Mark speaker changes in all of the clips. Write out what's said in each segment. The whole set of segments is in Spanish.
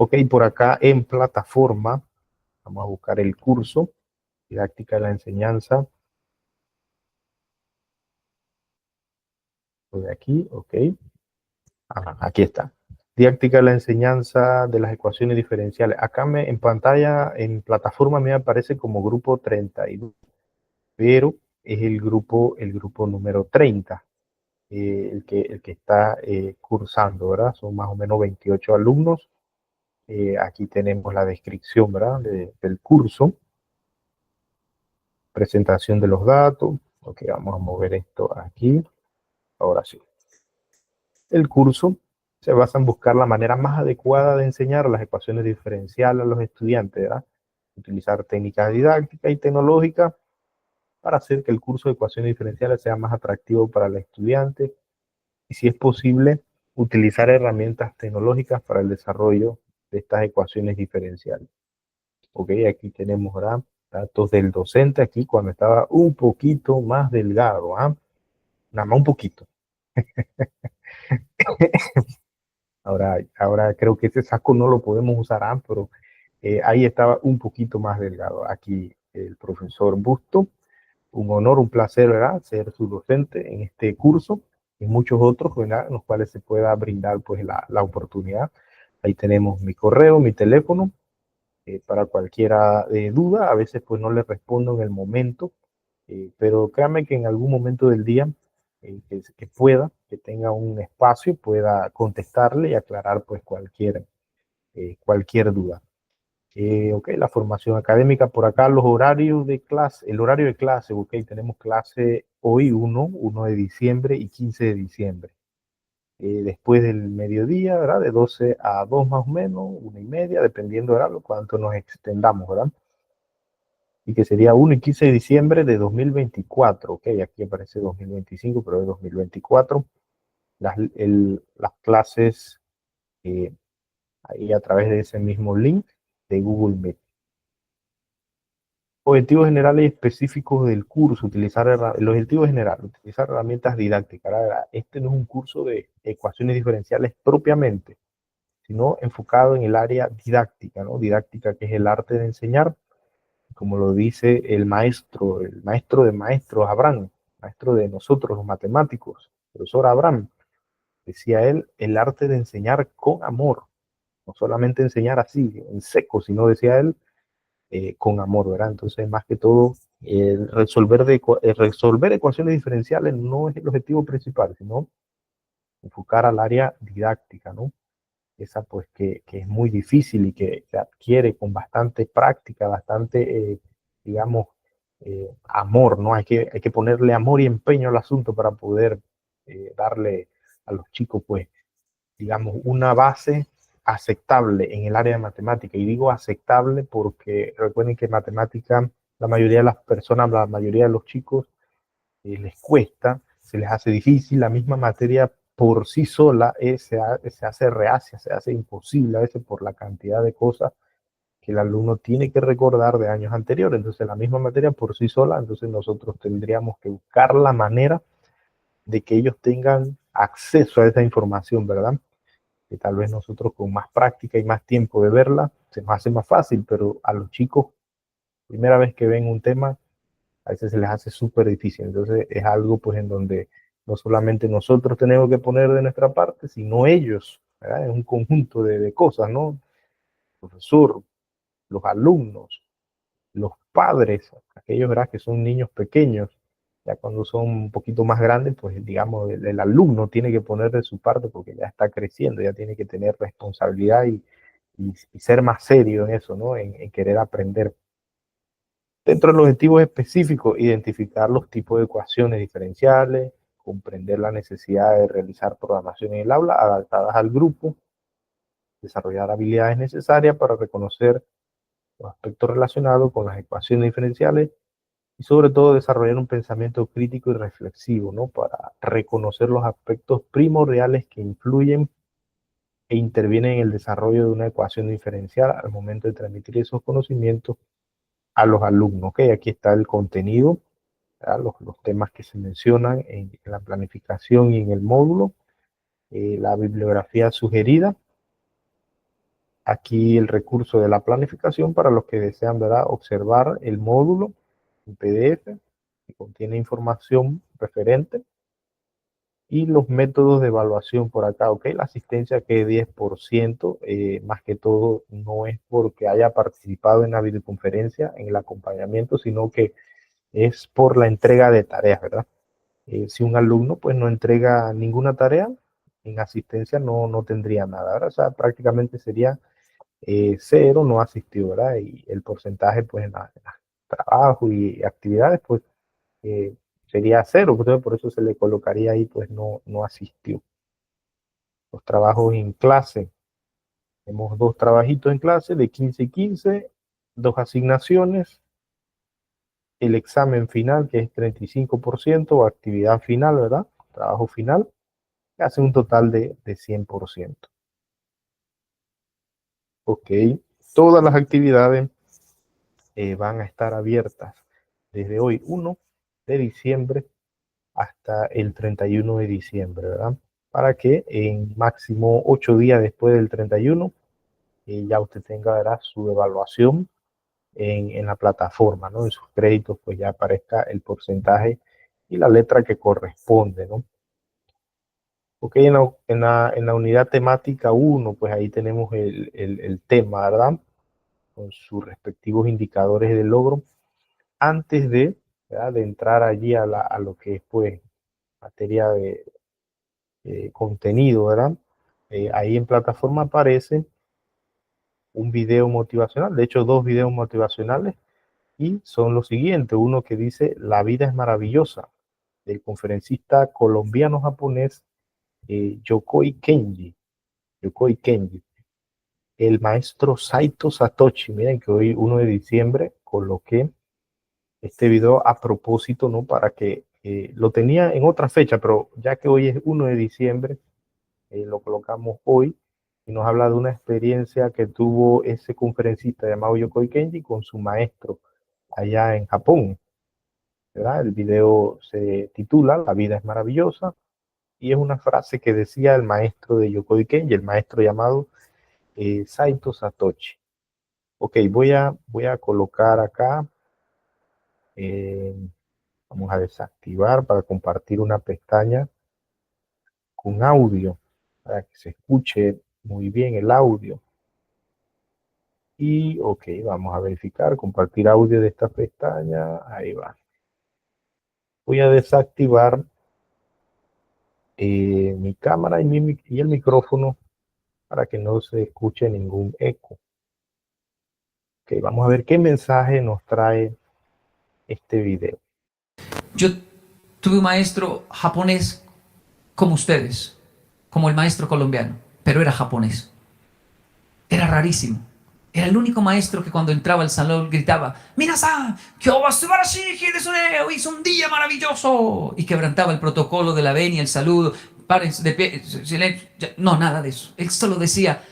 Speaker 1: Ok, por acá en plataforma, vamos a buscar el curso, didáctica de la enseñanza. De aquí, ok. Ajá, aquí está. Didáctica de la enseñanza de las ecuaciones diferenciales. Acá en pantalla, en plataforma, me aparece como grupo 32, pero es el grupo número 30, el que está cursando, ¿verdad? Son más o menos 28 alumnos. Aquí tenemos la descripción, ¿verdad? Del curso, presentación de los datos. Ok, vamos a mover esto aquí. Ahora sí. El curso se basa en buscar la manera más adecuada de enseñar las ecuaciones diferenciales a los estudiantes, ¿verdad? Utilizar técnicas didácticas y tecnológicas para hacer que el curso de ecuaciones diferenciales sea más atractivo para el estudiante y, si es posible, utilizar herramientas tecnológicas para el desarrollo de estas ecuaciones diferenciales. Ok, aquí tenemos, ¿verdad?, datos del docente aquí cuando estaba un poquito más delgado, ¿ah? Nada más un poquito. Ahora creo que ese saco no lo podemos usar, pero ahí estaba un poquito más delgado. Aquí el profesor Busto, un honor, un placer, ¿verdad?, ser su docente en este curso y muchos otros, ¿verdad?, en los cuales se pueda brindar pues la oportunidad. Ahí tenemos mi correo, mi teléfono, para cualquiera duda. A veces pues no le respondo en el momento, pero créanme que en algún momento del día que pueda, que tenga un espacio, pueda contestarle y aclarar pues cualquier duda. Ok, la formación académica por acá, los horarios de clase, el horario de clase, ok, tenemos clase hoy 1 de diciembre y 15 de diciembre. Después del mediodía, ¿verdad? De 12 a 2 más o menos, 1:30, dependiendo, ¿verdad?, lo cuánto nos extendamos, ¿verdad? Y que sería 1 y 15 de diciembre de 2024, ok, aquí aparece 2025, pero es 2024. Las clases ahí a través de ese mismo link de Google Meet. Objetivos generales y específicos del curso, el objetivo general, utilizar herramientas didácticas. ¿Verdad? Este no es un curso de ecuaciones diferenciales propiamente, sino enfocado en el área didáctica, ¿no? Didáctica, que es el arte de enseñar, como lo dice el maestro de maestros, Abraham, maestro de nosotros los matemáticos, profesor Abraham. Decía él, el arte de enseñar con amor, no solamente enseñar así, en seco, sino, decía él, con amor, ¿verdad? Entonces, más que todo, resolver ecuaciones diferenciales no es el objetivo principal, sino enfocar al área didáctica, ¿no? Esa pues que es muy difícil y que se adquiere con bastante práctica, bastante, digamos, amor, ¿no? Hay que ponerle amor y empeño al asunto para poder darle a los chicos, pues, digamos, una base aceptable en el área de matemática. Y digo aceptable porque recuerden que matemática, la mayoría de las personas, la mayoría de los chicos, les cuesta, se les hace difícil. La misma materia por sí sola se hace reacia, se hace imposible a veces por la cantidad de cosas que el alumno tiene que recordar de años anteriores. Entonces, la misma materia por sí sola, entonces nosotros tendríamos que buscar la manera de que ellos tengan acceso a esa información, ¿verdad? Que tal vez nosotros con más práctica y más tiempo de verla, se nos hace más fácil, pero a los chicos, primera vez que ven un tema, a veces se les hace súper difícil. Entonces es algo pues en donde no solamente nosotros tenemos que poner de nuestra parte, sino ellos, ¿verdad? Es un conjunto de cosas, ¿no? El profesor, los alumnos, los padres, aquellos, ¿verdad?, que son niños pequeños. Ya cuando son un poquito más grandes, pues digamos, el alumno tiene que poner de su parte porque ya está creciendo, ya tiene que tener responsabilidad y ser más serio en eso, ¿no? En querer aprender. Dentro de los objetivos específicos, identificar los tipos de ecuaciones diferenciales, comprender la necesidad de realizar programación en el aula adaptadas al grupo, desarrollar habilidades necesarias para reconocer los aspectos relacionados con las ecuaciones diferenciales y, sobre todo, desarrollar un pensamiento crítico y reflexivo, ¿no?, para reconocer los aspectos primordiales que influyen e intervienen en el desarrollo de una ecuación diferencial al momento de transmitir esos conocimientos a los alumnos. Ok, aquí está el contenido, los temas que se mencionan en la planificación y en el módulo, la bibliografía sugerida, aquí el recurso de la planificación para los que desean, ¿verdad?, observar el módulo en PDF que contiene información referente y los métodos de evaluación por acá, ¿ok? La asistencia que es 10%, más que todo no es porque haya participado en la videoconferencia, en el acompañamiento, sino que es por la entrega de tareas, ¿verdad? Si un alumno pues no entrega ninguna tarea, en asistencia no tendría nada, ¿verdad? O sea, prácticamente sería cero, no asistió, ¿verdad? Y el porcentaje pues en trabajo y actividades pues eh, sería cero, entonces por eso se le colocaría ahí pues no asistió. Los trabajos en clase, tenemos dos trabajitos en clase de 15 y 15, dos asignaciones, el examen final que es 35% o actividad final, ¿verdad? Trabajo final, que hace un total de 100%. Ok, todas las actividades van a estar abiertas desde hoy 1 de diciembre hasta el 31 de diciembre, ¿verdad? Para que en máximo 8 días después del 31 ya usted tenga, ¿verdad?, su evaluación en la plataforma, ¿no? En sus créditos pues ya aparezca el porcentaje y la letra que corresponde, ¿no? Ok, en la unidad temática 1, pues ahí tenemos el tema, ¿verdad?, con sus respectivos indicadores de logro. Antes ¿verdad?, de entrar allí a lo que es pues materia de contenido, ¿verdad? Ahí en plataforma aparece un video motivacional, de hecho dos videos motivacionales, y son los siguientes. Uno que dice La vida es maravillosa, del conferencista colombiano-japonés Yokoi Kenji. Yokoi Kenji. El maestro Saito Satoshi. Miren que hoy 1 de diciembre coloqué este video a propósito, ¿no? Para que lo tenía en otra fecha, pero ya que hoy es 1 de diciembre, lo colocamos hoy y nos habla de una experiencia que tuvo ese conferencista llamado Yokoi Kenji con su maestro allá en Japón, ¿verdad? El video se titula La vida es maravillosa y es una frase que decía el maestro de Yokoi Kenji, el maestro llamado Saito Satoshi. Ok, voy a colocar acá, eh, vamos a desactivar para compartir una pestaña con audio, para que se escuche muy bien el audio. Y ok, vamos a verificar, compartir audio de esta pestaña, ahí va. Voy a desactivar mi cámara y el micrófono para que no se escuche ningún eco. Ok, vamos a ver qué mensaje nos trae este video.
Speaker 2: Yo tuve un maestro japonés como ustedes, como el maestro colombiano, pero era japonés. Era rarísimo. Era el único maestro que cuando entraba al salón gritaba, ¡Minasan! ¡Kyou wa subarashi hii desu ne! ¡Hoy es un día maravilloso! Y quebrantaba el protocolo de la venia, el saludo, párense de pie, silencio. No, nada de eso. Él solo decía,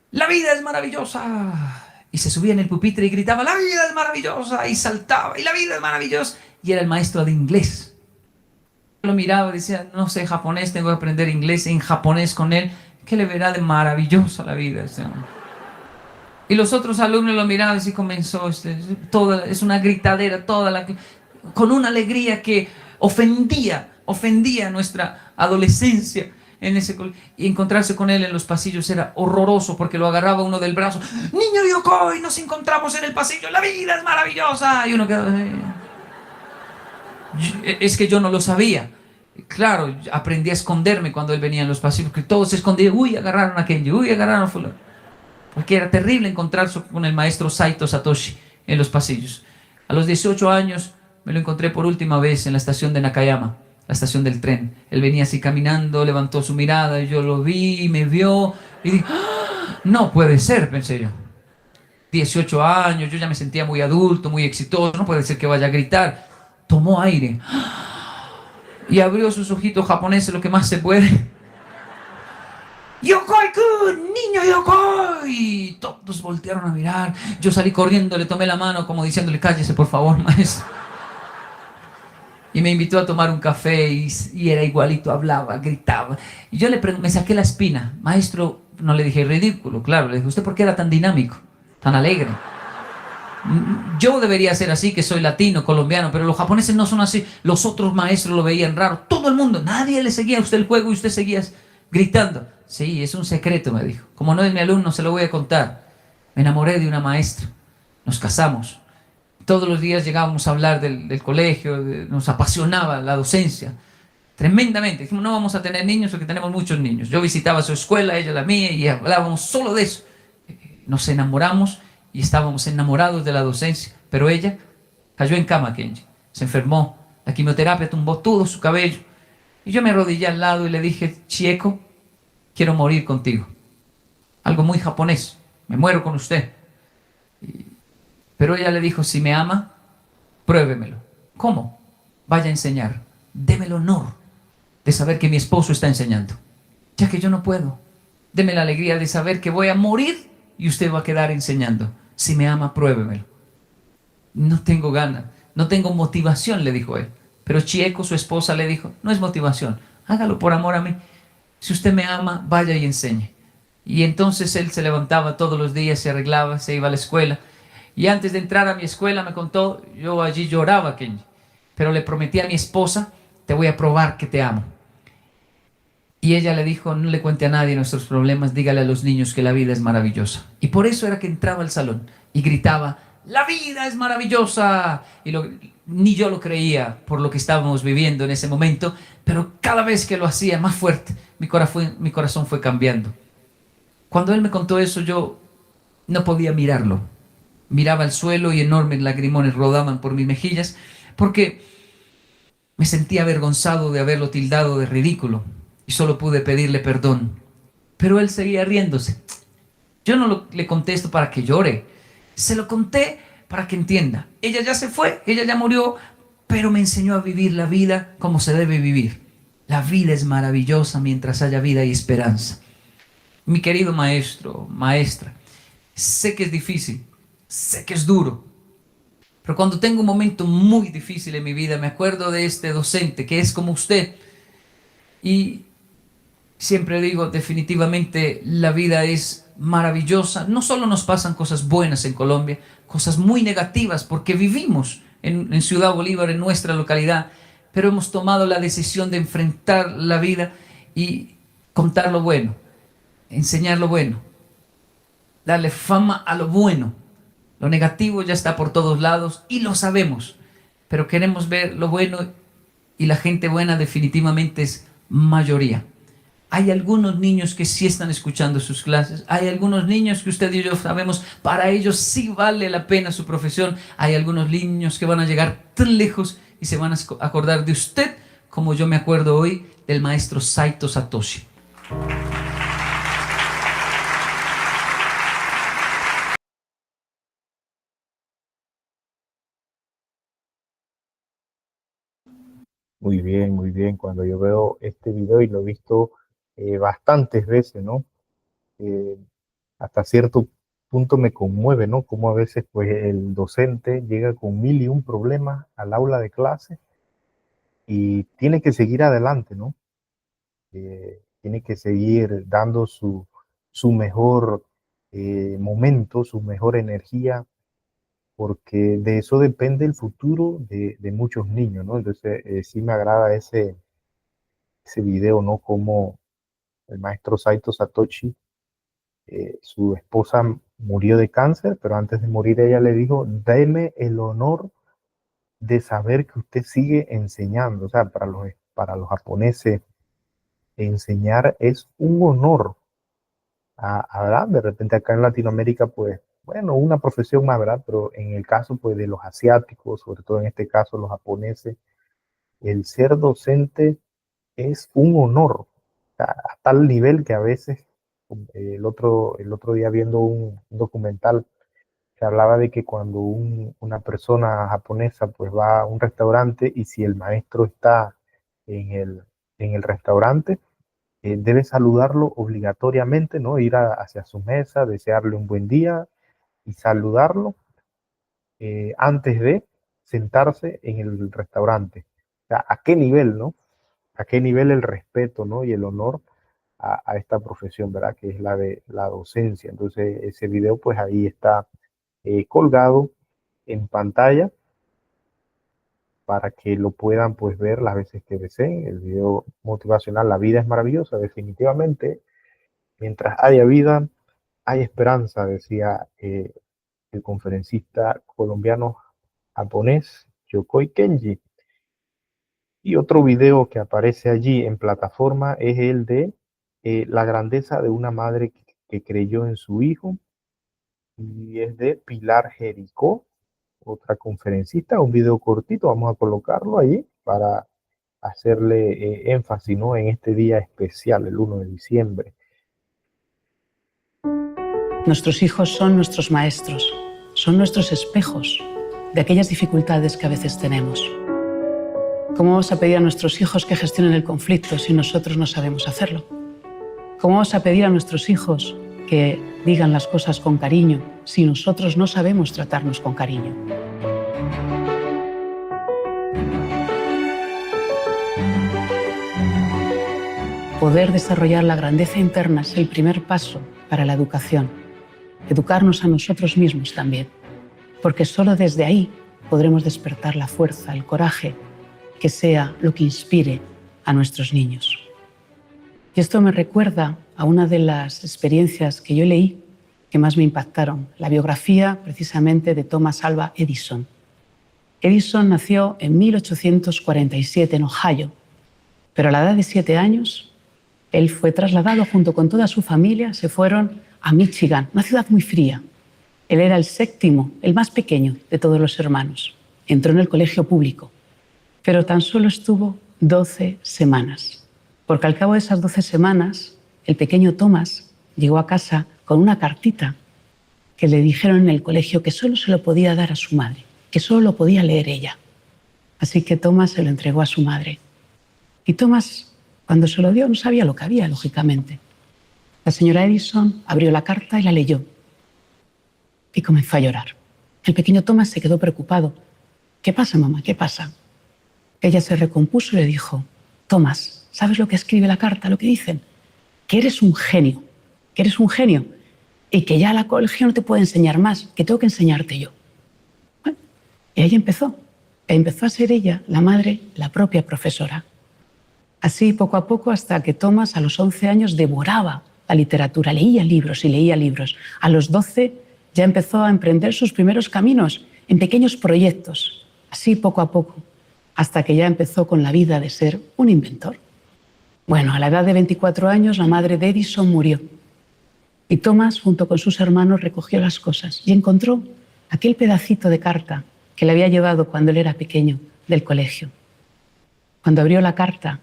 Speaker 2: ¡la vida es maravillosa! Y se subía en el pupitre y gritaba, ¡la vida es maravillosa! Y saltaba, ¡y la vida es maravillosa! Y era el maestro de inglés. Lo miraba y decía, no sé japonés, tengo que aprender inglés en japonés con él. ¿Qué le verá de maravillosa la vida? Y los otros alumnos lo miraban y así comenzó, toda, es una gritadera, con una alegría que ofendía nuestra adolescencia. Y encontrarse con él en los pasillos era horroroso porque lo agarraba uno del brazo. Niño Yokoi, nos encontramos en el pasillo, la vida es maravillosa. Y uno quedaba... Es que yo no lo sabía. Claro, aprendí a esconderme cuando él venía en los pasillos, porque todos se escondían. Uy, agarraron a Kenji, uy, agarraron a fulano. Porque era terrible encontrarse con el maestro Saito Satoshi en los pasillos. A los 18 años me lo encontré por última vez en la estación de Nakayama, la estación del tren. Él venía así caminando, levantó su mirada, y yo lo vi, me vio y dije, ¡ah! No puede ser, pensé yo. 18 años, yo ya me sentía muy adulto, muy exitoso, no puede ser que vaya a gritar. Tomó aire y abrió sus ojitos japoneses lo que más se puede. ¡Yokoi-kun! ¡Niño Yokoi! Todos voltearon a mirar. Yo salí corriendo, le tomé la mano como diciéndole, cállese por favor, maestro. Y me invitó a tomar un café y era igualito, hablaba, gritaba. Y yo me saqué la espina, maestro, no le dije ridículo, claro, le dije, ¿usted por qué era tan dinámico, tan alegre? Yo debería ser así, que soy latino, colombiano, pero los japoneses no son así. Los otros maestros lo veían raro. Todo el mundo, nadie le seguía a usted el juego y usted seguía gritando. Sí, es un secreto, me dijo. Como no es mi alumno, se lo voy a contar. Me enamoré de una maestra. Nos casamos. Todos los días llegábamos a hablar del colegio, nos apasionaba la docencia. Tremendamente. Dijimos, no vamos a tener niños porque tenemos muchos niños. Yo visitaba su escuela, ella la mía, y hablábamos solo de eso. Nos enamoramos y estábamos enamorados de la docencia, pero ella cayó en cama, Kenji, se enfermó, la quimioterapia tumbó todo su cabello, y yo me arrodillé al lado y le dije, Chieko, quiero morir contigo. Algo muy japonés, me muero con usted. Pero ella le dijo, si me ama, pruébemelo. ¿Cómo? Vaya a enseñar, deme el honor de saber que mi esposo está enseñando, ya que yo no puedo. Deme la alegría de saber que voy a morir y usted va a quedar enseñando. Si me ama, pruébemelo. No tengo ganas, no tengo motivación, le dijo él. Pero Chieko, su esposa, le dijo, no es motivación, hágalo por amor a mí. Si usted me ama, vaya y enseñe. Y entonces él se levantaba todos los días, se arreglaba, se iba a la escuela. Y antes de entrar a mi escuela me contó, yo allí lloraba, Kenji. Pero le prometí a mi esposa, te voy a probar que te amo. Y ella le dijo, no le cuente a nadie nuestros problemas, dígale a los niños que la vida es maravillosa. Y por eso era que entraba al salón y gritaba, la vida es maravillosa. Ni yo lo creía por lo que estábamos viviendo en ese momento, pero cada vez que lo hacía más fuerte, mi corazón fue cambiando. Cuando él me contó eso, yo no podía mirarlo. Miraba al suelo y enormes lagrimones rodaban por mis mejillas, porque me sentía avergonzado de haberlo tildado de ridículo y solo pude pedirle perdón. Pero él seguía riéndose. Yo no le contesto para que llore, se lo conté para que entienda. Ella ya se fue, ella ya murió, pero me enseñó a vivir la vida como se debe vivir. La vida es maravillosa mientras haya vida y esperanza. Mi querido maestro, maestra, sé que es difícil, sé que es duro, pero cuando tengo un momento muy difícil en mi vida, me acuerdo de este docente que es como usted. Y siempre digo, definitivamente la vida es maravillosa. No solo nos pasan cosas buenas en Colombia, cosas muy negativas, porque vivimos en Ciudad Bolívar, en nuestra localidad, pero hemos tomado la decisión de enfrentar la vida y contar lo bueno, enseñar lo bueno, darle fama a lo bueno. Lo negativo ya está por todos lados y lo sabemos, pero queremos ver lo bueno y la gente buena definitivamente es mayoría. Hay algunos niños que sí están escuchando sus clases, hay algunos niños que usted y yo sabemos, para ellos sí vale la pena su profesión, hay algunos niños que van a llegar tan lejos y se van a acordar de usted como yo me acuerdo hoy del maestro Saito Satoshi.
Speaker 1: Muy bien, muy bien. Cuando yo veo este video y lo he visto bastantes veces, ¿no? Eh, Hasta cierto punto me conmueve, ¿no? Como a veces pues el docente llega con mil y un problemas al aula de clase y tiene que seguir adelante, ¿no? Tiene que seguir dando su mejor momento, su mejor energía, porque de eso depende el futuro de muchos niños, ¿no? Entonces sí me agrada ese video, ¿no? Como el maestro Saito Satoshi, su esposa murió de cáncer, pero antes de morir ella le dijo, deme el honor de saber que usted sigue enseñando. O sea, para los japoneses, enseñar es un honor. ¿Verdad? De repente acá en Latinoamérica, pues, bueno, una profesión más, ¿verdad? Pero en el caso, pues, de los asiáticos, sobre todo en este caso los japoneses, el ser docente es un honor, a tal nivel que a veces, el otro día viendo un documental, se hablaba de que cuando una persona japonesa pues va a un restaurante y si el maestro está en en el restaurante, debe saludarlo obligatoriamente, ¿no? Ir hacia su mesa, desearle un buen día y saludarlo antes de sentarse en el restaurante. O sea, ¿a qué nivel, no? ¿A qué nivel el respeto, no? Y el honor a esta profesión, ¿verdad? Que es la de la docencia. Entonces ese video pues ahí está colgado en pantalla para que lo puedan pues ver las veces que deseen. El video motivacional, la vida es maravillosa, definitivamente. Mientras haya vida, hay esperanza, decía el conferencista colombiano japonés Yokoi Kenji. Y otro video que aparece allí en plataforma es el de la grandeza de una madre que creyó en su hijo, y es de Pilar Jericó, otra conferencista, un video cortito, vamos a colocarlo ahí para hacerle énfasis, ¿no? En este día especial, el 1 de diciembre.
Speaker 3: Nuestros hijos son nuestros maestros, son nuestros espejos de aquellas dificultades que a veces tenemos. ¿Cómo vamos a pedir a nuestros hijos que gestionen el conflicto si nosotros no sabemos hacerlo? ¿Cómo vamos a pedir a nuestros hijos que digan las cosas con cariño si nosotros no sabemos tratarnos con cariño? Poder desarrollar la grandeza interna es el primer paso para la educación. Educarnos a nosotros mismos también, porque solo desde ahí podremos despertar la fuerza, el coraje, que sea lo que inspire a nuestros niños. Y esto me recuerda a una de las experiencias que yo leí que más me impactaron, la biografía precisamente de Thomas Alva Edison. Edison nació en 1847 en Ohio, pero a la edad de 7 años él fue trasladado junto con toda su familia, se fueron a Michigan, una ciudad muy fría. Él era el séptimo, el más pequeño de todos los hermanos. Entró en el colegio público, pero tan solo estuvo 12 semanas, porque al cabo de esas 12 semanas, el pequeño Thomas llegó a casa con una cartita que le dijeron en el colegio que solo se lo podía dar a su madre, que solo lo podía leer ella. Así que Thomas se lo entregó a su madre. Y Thomas, cuando se lo dio, no sabía lo que había, lógicamente. La señora Edison abrió la carta y la leyó. Y comenzó a llorar. El pequeño Thomas se quedó preocupado. ¿Qué pasa, mamá? ¿Qué pasa? Ella se recompuso y le dijo, Thomas, ¿sabes lo que escribe la carta? Lo que dicen, que eres un genio, y que ya la colegio no te puede enseñar más, que tengo que enseñarte yo. Bueno, y ahí empezó. Empezó a ser ella, la madre, la propia profesora. Así, poco a poco, hasta que Thomas, a los 11 años, devoraba la literatura, leía libros y leía libros. A los 12 ya empezó a emprender sus primeros caminos en pequeños proyectos, así poco a poco, hasta que ya empezó con la vida de ser un inventor. Bueno, a la edad de 24 años, la madre de Edison murió. Y Thomas, junto con sus hermanos, recogió las cosas y encontró aquel pedacito de carta que le había llevado cuando él era pequeño del colegio. Cuando abrió la carta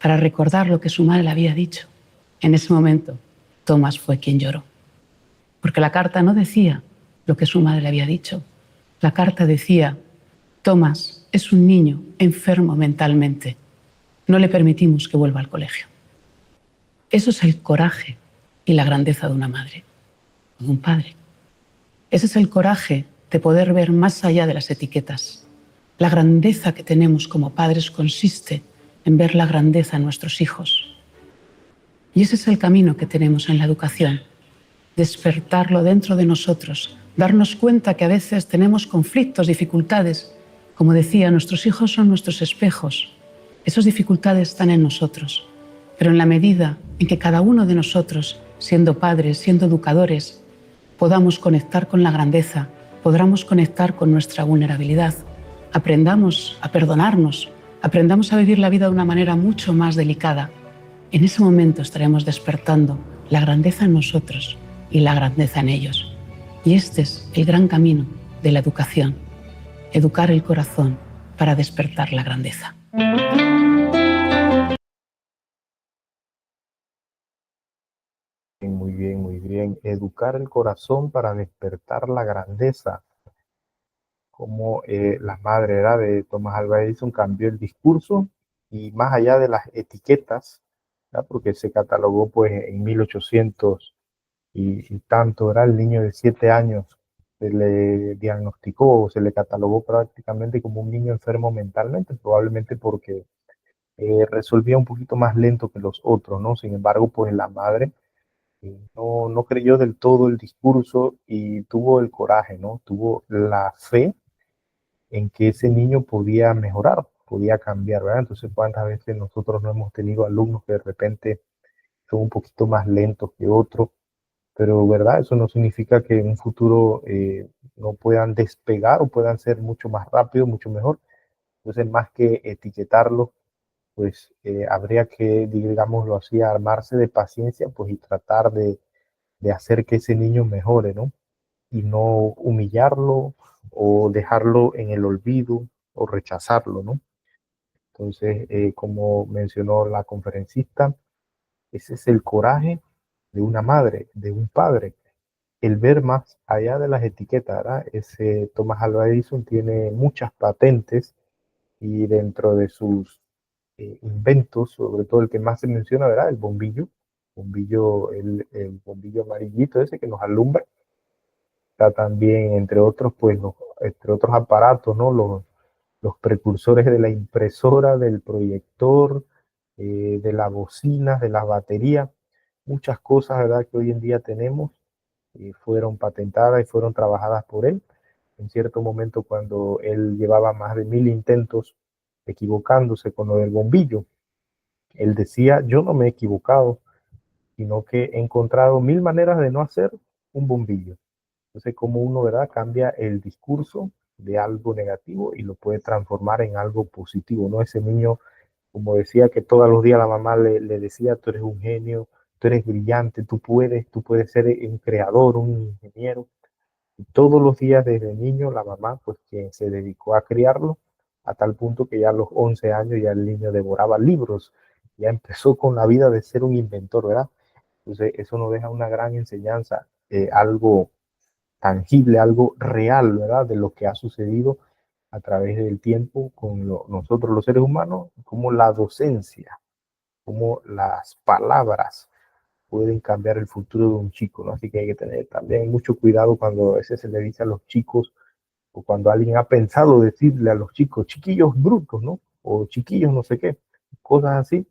Speaker 3: para recordar lo que su madre le había dicho, en ese momento Thomas fue quien lloró. Porque la carta no decía lo que su madre le había dicho. La carta decía, Thomas es un niño enfermo mentalmente. No le permitimos que vuelva al colegio. Eso es el coraje y la grandeza de una madre, de un padre. Ese es el coraje de poder ver más allá de las etiquetas. La grandeza que tenemos como padres consiste en ver la grandeza en nuestros hijos. Y ese es el camino que tenemos en la educación, despertarlo dentro de nosotros, darnos cuenta que a veces tenemos conflictos, dificultades. Como decía, nuestros hijos son nuestros espejos. Esas dificultades están en nosotros, pero en la medida en que cada uno de nosotros, siendo padres, siendo educadores, podamos conectar con la grandeza, podamos conectar con nuestra vulnerabilidad, aprendamos a perdonarnos, aprendamos a vivir la vida de una manera mucho más delicada, en ese momento estaremos despertando la grandeza en nosotros y la grandeza en ellos. Y este es el gran camino de la educación, educar el corazón para despertar la grandeza.
Speaker 1: Muy bien, muy bien. Educar el corazón para despertar la grandeza. Como la madre, ¿verdad?, de Thomas Alva Edison cambió el discurso y más allá de las etiquetas, ¿verdad?, porque se catalogó pues en 1800 y tanto, era el niño de 7 años, se le diagnosticó o se le catalogó prácticamente como un niño enfermo mentalmente, probablemente porque resolvía un poquito más lento que los otros, ¿no? Sin embargo, pues la madre no creyó del todo el discurso y tuvo el coraje, ¿no? Tuvo la fe en que ese niño podía mejorar, podía cambiar, ¿verdad? Entonces, ¿cuántas veces nosotros no hemos tenido alumnos que de repente son un poquito más lentos que otros? Pero, ¿verdad? Eso no significa que en un futuro no puedan despegar o puedan ser mucho más rápido, mucho mejor. Entonces, más que etiquetarlo, pues habría que, digámoslo así, armarse de paciencia, pues y tratar de hacer que ese niño mejore, ¿no? Y no humillarlo o dejarlo en el olvido o rechazarlo, ¿no? Entonces, como mencionó la conferencista, ese es el coraje de una madre, de un padre, el ver más allá de las etiquetas, ¿verdad? Ese Thomas Alva Edison tiene muchas patentes y dentro de sus inventos, sobre todo el que más se menciona, ¿verdad? El bombillo, el bombillo amarillito ese que nos alumbra. Está también, entre otros, pues, entre otros aparatos, ¿no? Los precursores de la impresora, del proyector, de las bocinas, de las baterías, muchas cosas, ¿verdad? Que hoy en día tenemos fueron patentadas y fueron trabajadas por él. En cierto momento, cuando él llevaba más de 1000 intentos equivocándose con lo del bombillo, él decía, yo no me he equivocado, sino que he encontrado 1000 maneras de no hacer un bombillo. Entonces, como uno, ¿verdad? Cambia el discurso de algo negativo y lo puede transformar en algo positivo, ¿no? Ese niño, como decía, que todos los días la mamá le decía, tú eres un genio, tú eres brillante, tú puedes ser un creador, un ingeniero. Y todos los días desde niño la mamá, pues quien se dedicó a criarlo, a tal punto que ya a los 11 años ya el niño devoraba libros, ya empezó con la vida de ser un inventor, ¿verdad? Entonces eso nos deja una gran enseñanza, algo tangible, algo real, ¿verdad? De lo que ha sucedido a través del tiempo con nosotros los seres humanos, como la docencia, como las palabras pueden cambiar el futuro de un chico, ¿no? Así que hay que tener también mucho cuidado cuando a veces se le dice a los chicos o cuando alguien ha pensado decirle a los chicos, chiquillos brutos, ¿no? O chiquillos no sé qué, cosas así,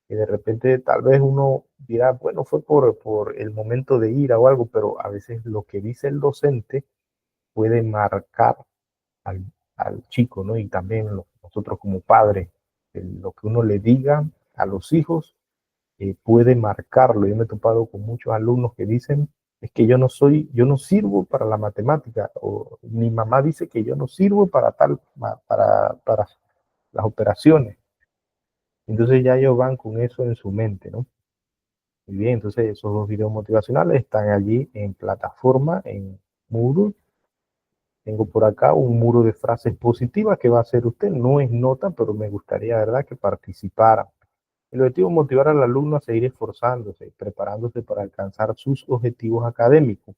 Speaker 1: que de repente tal vez uno dirá, bueno, fue por el momento de ira o algo, pero a veces lo que dice el docente puede marcar al, al chico, ¿no? Y también nosotros como padres, lo que uno le diga a los hijos puede marcarlo. Yo me he topado con muchos alumnos que dicen, es que yo no sirvo para la matemática, o mi mamá dice que yo no sirvo para para las operaciones. Entonces ya ellos van con eso en su mente, ¿no? Muy bien, entonces esos dos videos motivacionales están allí en plataforma, en Moodle. Tengo por acá un muro de frases positivas que va a hacer usted. No es nota, pero me gustaría, ¿verdad?, que participara. El objetivo es motivar al alumno a seguir esforzándose, preparándose para alcanzar sus objetivos académicos.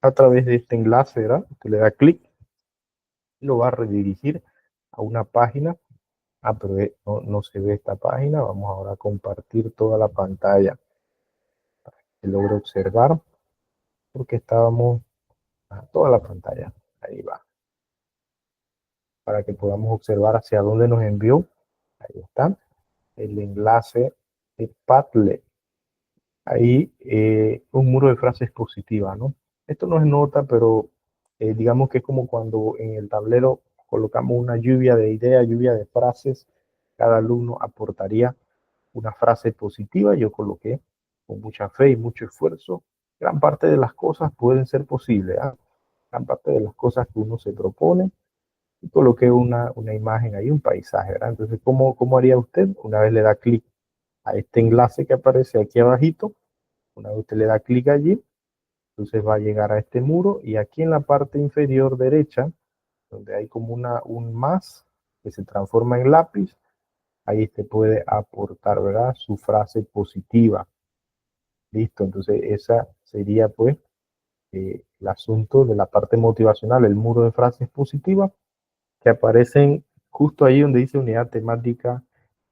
Speaker 1: A través de este enlace, ¿verdad? Usted le da clic y lo va a redirigir a una página. Ah, pero no se ve esta página. Vamos ahora a compartir toda la pantalla. Se logra observar porque estábamos a toda la pantalla. Ahí va. Para que podamos observar hacia dónde nos envió. Ahí está. El enlace de Padlet. Ahí un muro de frases positivas, ¿no? Esto no es nota, pero digamos que es como cuando en el tablero colocamos una lluvia de ideas, lluvia de frases, cada alumno aportaría una frase positiva. Yo coloqué con mucha fe y mucho esfuerzo. Gran parte de las cosas pueden ser posibles, ¿eh? Gran parte de las cosas que uno se propone. Y coloqué una imagen ahí, un paisaje, ¿verdad? Entonces, ¿cómo haría usted? Una vez le da clic a este enlace que aparece aquí abajito, una vez usted le da clic allí, entonces va a llegar a este muro y aquí en la parte inferior derecha, donde hay como un más que se transforma en lápiz, ahí usted puede aportar, ¿verdad?, su frase positiva. Listo, entonces esa sería pues el asunto de la parte motivacional, el muro de frases positivas que aparecen justo ahí donde dice unidad temática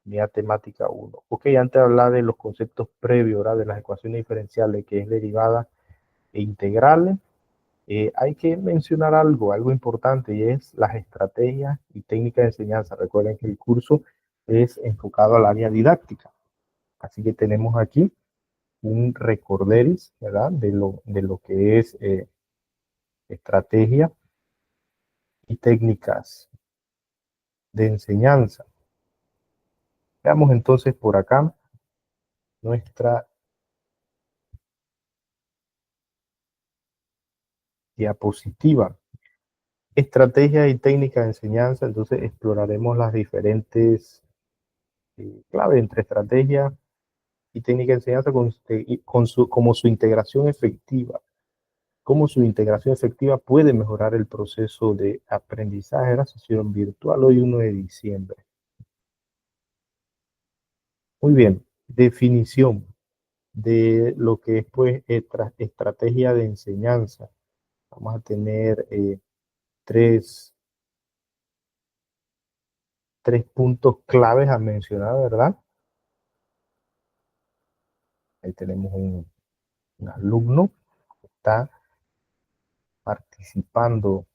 Speaker 1: 1. Ok, antes de hablar de los conceptos previos, ¿verdad?, de las ecuaciones diferenciales, que es derivada e integrales, hay que mencionar algo importante y es las estrategias y técnicas de enseñanza. Recuerden que el curso es enfocado al área didáctica. Así que tenemos aquí un recorderis, ¿verdad? De lo que es estrategia y técnicas de enseñanza. Veamos entonces por acá nuestra diapositiva. Estrategia y técnica de enseñanza, entonces exploraremos las diferentes claves entre estrategia y técnica de enseñanza como su integración efectiva. Cómo su integración efectiva puede mejorar el proceso de aprendizaje de la sesión virtual hoy 1 de diciembre. Muy bien, definición de lo que es pues estrategia de enseñanza. Vamos a tener tres puntos claves a mencionar, ¿verdad? Ahí tenemos un alumno que está participando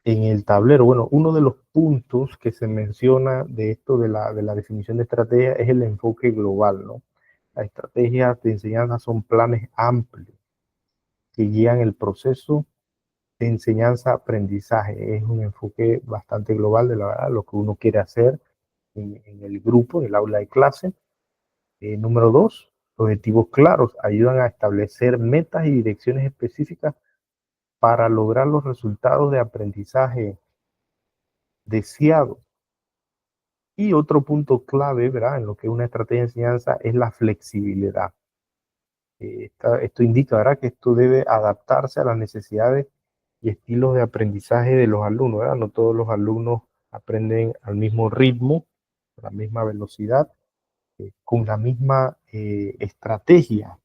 Speaker 1: en el tablero. Bueno, uno de los puntos que se menciona de esto de la definición de estrategia es el enfoque global, ¿no? Las estrategias de enseñanza son planes amplios que guían el proceso de enseñanza-aprendizaje. Es un enfoque bastante global de la verdad, lo que uno quiere hacer en el grupo, en el aula de clase. Número dos, objetivos claros ayudan a establecer metas y direcciones específicas para lograr los resultados de aprendizaje deseados. Y otro punto clave, ¿verdad? En lo que es una estrategia de enseñanza es la flexibilidad. Esto indica, ¿verdad?, que esto debe adaptarse a las necesidades y estilos de aprendizaje de los alumnos, ¿verdad? No todos los alumnos aprenden al mismo ritmo, a la misma velocidad, con la misma estrategia.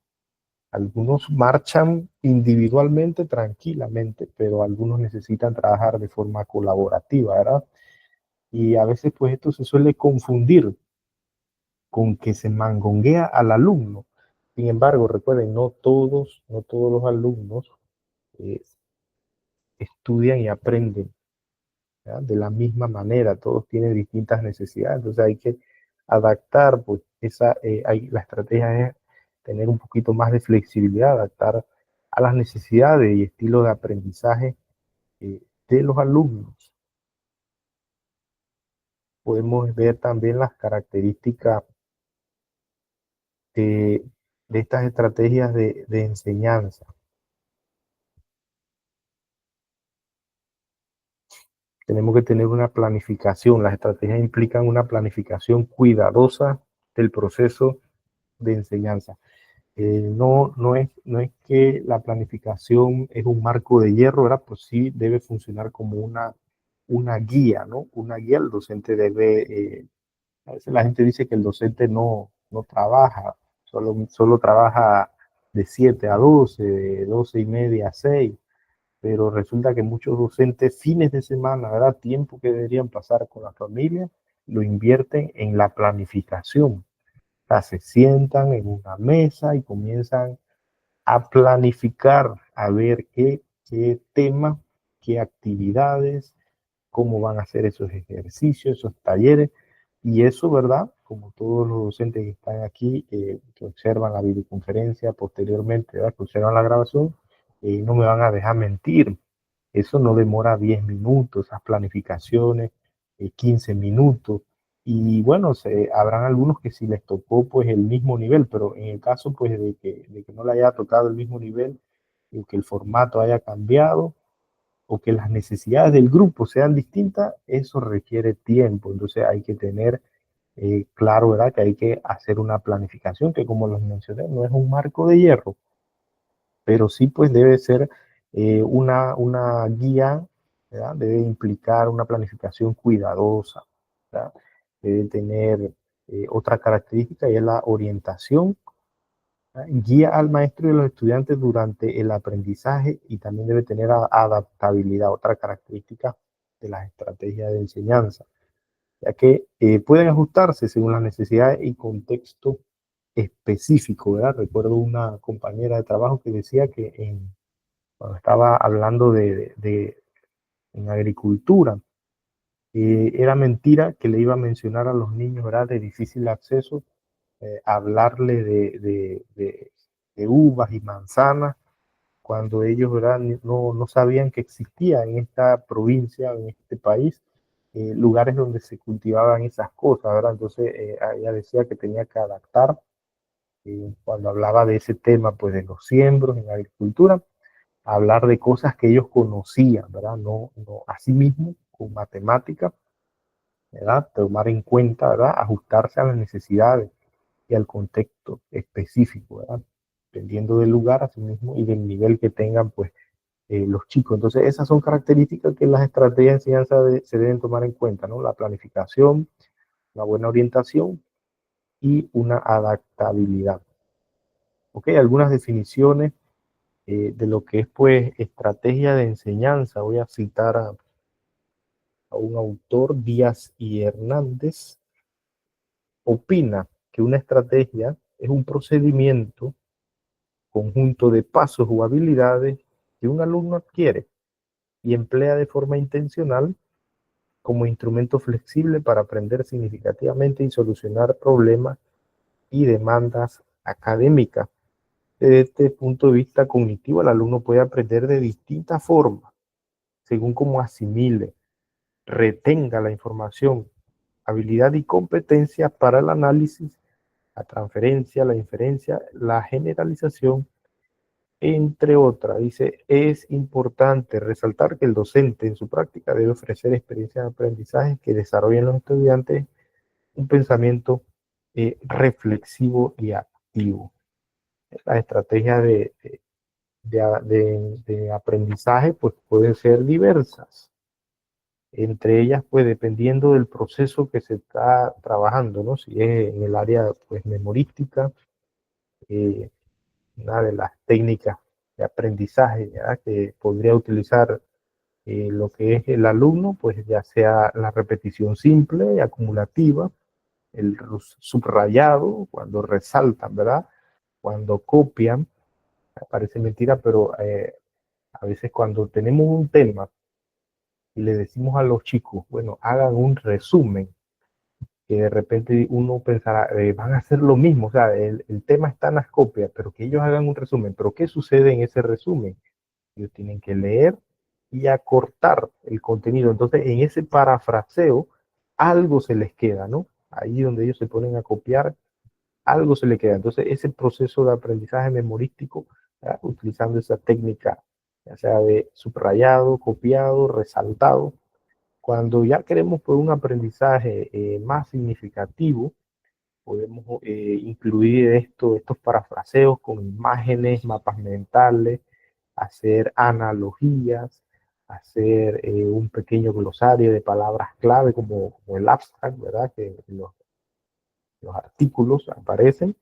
Speaker 1: Algunos marchan individualmente, tranquilamente, pero algunos necesitan trabajar de forma colaborativa, ¿verdad? Y a veces pues esto se suele confundir con que se mangonguea al alumno. Sin embargo, recuerden, no todos los alumnos eh, estudian y aprenden, ¿ya?, de la misma manera, todos tienen distintas necesidades, entonces hay que adaptar, pues la estrategia es tener un poquito más de flexibilidad, adaptar a las necesidades y estilos de aprendizaje de los alumnos. Podemos ver también las características de, de estas estrategias de enseñanza. Tenemos que tener una planificación. Las estrategias implican una planificación cuidadosa del proceso de enseñanza. No es que la planificación es un marco de hierro, ¿verdad? Pues sí debe funcionar como una guía, ¿no? Una guía. El docente debe, a veces la gente dice que el docente no trabaja, solo trabaja de 7 a 12, de 12 y media a 6, pero resulta que muchos docentes fines de semana, ¿verdad?, tiempo que deberían pasar con la familia, lo invierten en la planificación. O sea, se sientan en una mesa y comienzan a planificar, a ver qué tema, qué actividades, cómo van a hacer esos ejercicios, esos talleres. Y eso, ¿verdad? Como todos los docentes que están aquí, que observan la videoconferencia posteriormente, ¿verdad?, que observan la grabación, no me van a dejar mentir. Eso no demora 10 minutos, esas planificaciones, 15 minutos. Y bueno, habrán algunos que si les tocó pues el mismo nivel, pero en el caso pues de que no le haya tocado el mismo nivel, y que el formato haya cambiado o que las necesidades del grupo sean distintas, eso requiere tiempo. Entonces hay que tener claro, ¿verdad?, que hay que hacer una planificación que, como les mencioné, no es un marco de hierro, pero sí pues debe ser una guía, ¿verdad? Debe implicar una planificación cuidadosa, ¿verdad? Debe tener otra característica, y es la orientación, ¿verdad? Guía al maestro y a los estudiantes durante el aprendizaje, y también debe tener adaptabilidad, otra característica de las estrategias de enseñanza, ya que pueden ajustarse según las necesidades y contexto específico, ¿verdad? Recuerdo una compañera de trabajo que decía que cuando estaba hablando en agricultura, Era mentira que le iba a mencionar a los niños, ¿verdad?, de difícil acceso, hablarle de uvas y manzanas, cuando ellos, ¿verdad?, no sabían que existía en esta provincia, en este país, lugares donde se cultivaban esas cosas, ¿verdad? Entonces ella decía que tenía que adaptar, cuando hablaba de ese tema, pues de los siembros en agricultura, hablar de cosas que ellos conocían, ¿verdad? No así mismo, con matemáticas, ¿verdad? Tomar en cuenta, ¿verdad? Ajustarse a las necesidades y al contexto específico, ¿verdad? Dependiendo del lugar, así mismo, y del nivel que tengan, pues, los chicos. Entonces, esas son características que las estrategias de enseñanza se deben tomar en cuenta, ¿no? La planificación, la buena orientación y una adaptabilidad. Ok, algunas definiciones de lo que es, pues, estrategia de enseñanza. Voy a citar a un autor, Díaz y Hernández. Opina que una estrategia es un procedimiento, conjunto de pasos o habilidades que un alumno adquiere y emplea de forma intencional como instrumento flexible para aprender significativamente y solucionar problemas y demandas académicas. Desde este punto de vista cognitivo, el alumno puede aprender de distintas formas, según cómo asimile, retenga la información, habilidad y competencia para el análisis, la transferencia, la inferencia, la generalización, entre otras. Dice, es importante resaltar que el docente en su práctica debe ofrecer experiencias de aprendizaje que desarrollen en los estudiantes un pensamiento reflexivo y activo. Las estrategias de aprendizaje, pues, pueden ser diversas. Entre ellas, pues, dependiendo del proceso que se está trabajando, ¿no? Si es en el área, pues, memorística, una de las técnicas de aprendizaje, ¿ya?, que podría utilizar lo que es el alumno, pues ya sea la repetición simple y acumulativa, el subrayado, cuando resaltan, ¿verdad? Cuando copian, parece mentira, pero a veces cuando tenemos un tema y le decimos a los chicos, bueno, hagan un resumen, que de repente uno pensará, van a hacer lo mismo, o sea, el tema está en las copias, pero que ellos hagan un resumen. Pero ¿qué sucede en ese resumen? Ellos tienen que leer y acortar el contenido. Entonces, en ese parafraseo, algo se les queda, ¿no? Ahí donde ellos se ponen a copiar, algo se les queda. Entonces, ese proceso de aprendizaje memorístico, ¿verdad?, utilizando esa técnica, ya sea de subrayado, copiado, resaltado. Cuando ya queremos, pues, un aprendizaje más significativo, podemos incluir estos parafraseos con imágenes, mapas mentales, hacer analogías, hacer un pequeño glosario de palabras clave como el abstract, ¿verdad? Que los artículos aparecen.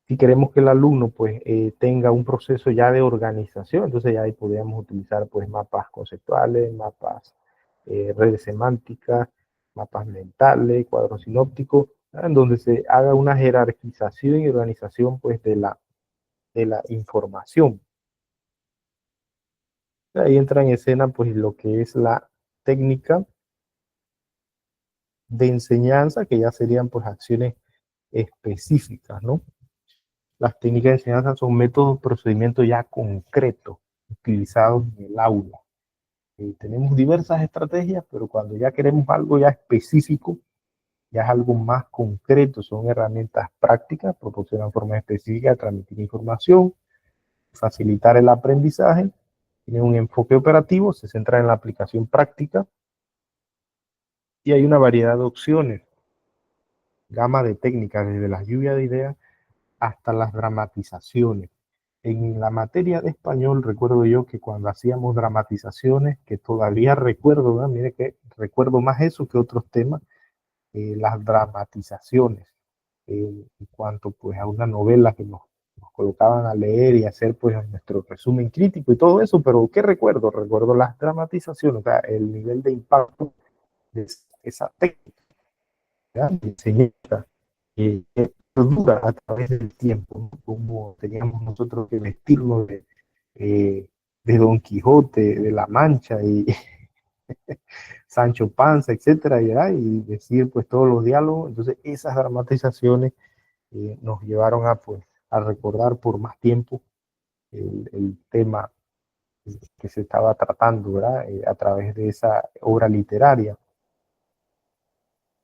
Speaker 1: Si queremos que el alumno, pues, tenga un proceso ya de organización, entonces ya ahí podríamos utilizar, pues, mapas conceptuales, mapas, redes semánticas, mapas mentales, cuadros sinópticos, ¿verdad?, en donde se haga una jerarquización y organización, pues, de la información. Ahí entra en escena, pues, lo que es la técnica de enseñanza, que ya serían, pues, acciones específicas, ¿no? Las técnicas de enseñanza son métodos, procedimientos ya concretos utilizados en el aula. Tenemos diversas estrategias, pero cuando ya queremos algo ya específico, ya es algo más concreto, son herramientas prácticas, proporcionan formas específicas de transmitir información, facilitar el aprendizaje, tiene un enfoque operativo, se centra en la aplicación práctica y hay una variedad de opciones, gama de técnicas, desde la lluvia de ideas hasta las dramatizaciones. En la materia de español recuerdo yo que cuando hacíamos dramatizaciones, que todavía recuerdo, ¿verdad?, mire que recuerdo más eso que otros temas, las dramatizaciones, en cuanto, pues, a una novela que nos colocaban a leer y hacer, pues, nuestro resumen crítico y todo eso. Pero ¿qué recuerdo? Recuerdo las dramatizaciones, o sea, el nivel de impacto de esa técnica, ¿verdad?, de enseñanza, que dura a través del tiempo, ¿no? Como teníamos nosotros que vestirnos de Don Quijote, de la Mancha, y Sancho Panza, etcétera, ¿verdad? Y decir pues todos los diálogos. Entonces esas dramatizaciones nos llevaron a pues a recordar por más tiempo el tema que se estaba tratando, ¿verdad? A través de esa obra literaria.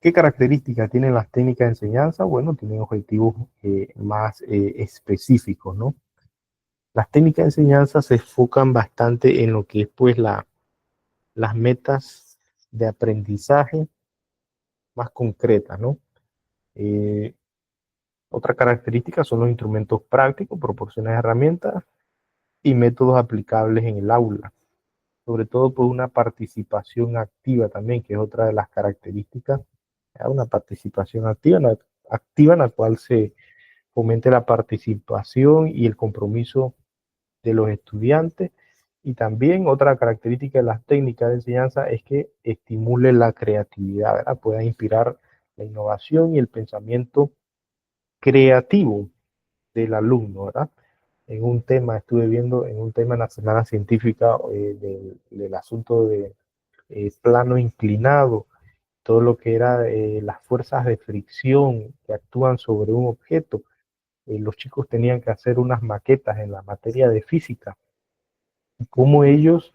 Speaker 1: ¿Qué características tienen las técnicas de enseñanza? Bueno, tienen objetivos más específicos, ¿no? Las técnicas de enseñanza se enfocan bastante en lo que es pues las metas de aprendizaje más concretas, ¿no? Eh, Otra característica son los instrumentos prácticos, proporcionan herramientas y métodos aplicables en el aula. Sobre todo por una participación activa también, que es otra de las características, una participación activa en la cual se fomente la participación y el compromiso de los estudiantes. Y también otra característica de las técnicas de enseñanza es que estimule la creatividad, ¿verdad? Pueda inspirar la innovación y el pensamiento creativo del alumno, ¿verdad? En un tema, estuve viendo en un tema en la semana científica del asunto de plano inclinado, todo lo que era las fuerzas de fricción que actúan sobre un objeto. Los chicos tenían que hacer unas maquetas en la materia de física, y cómo ellos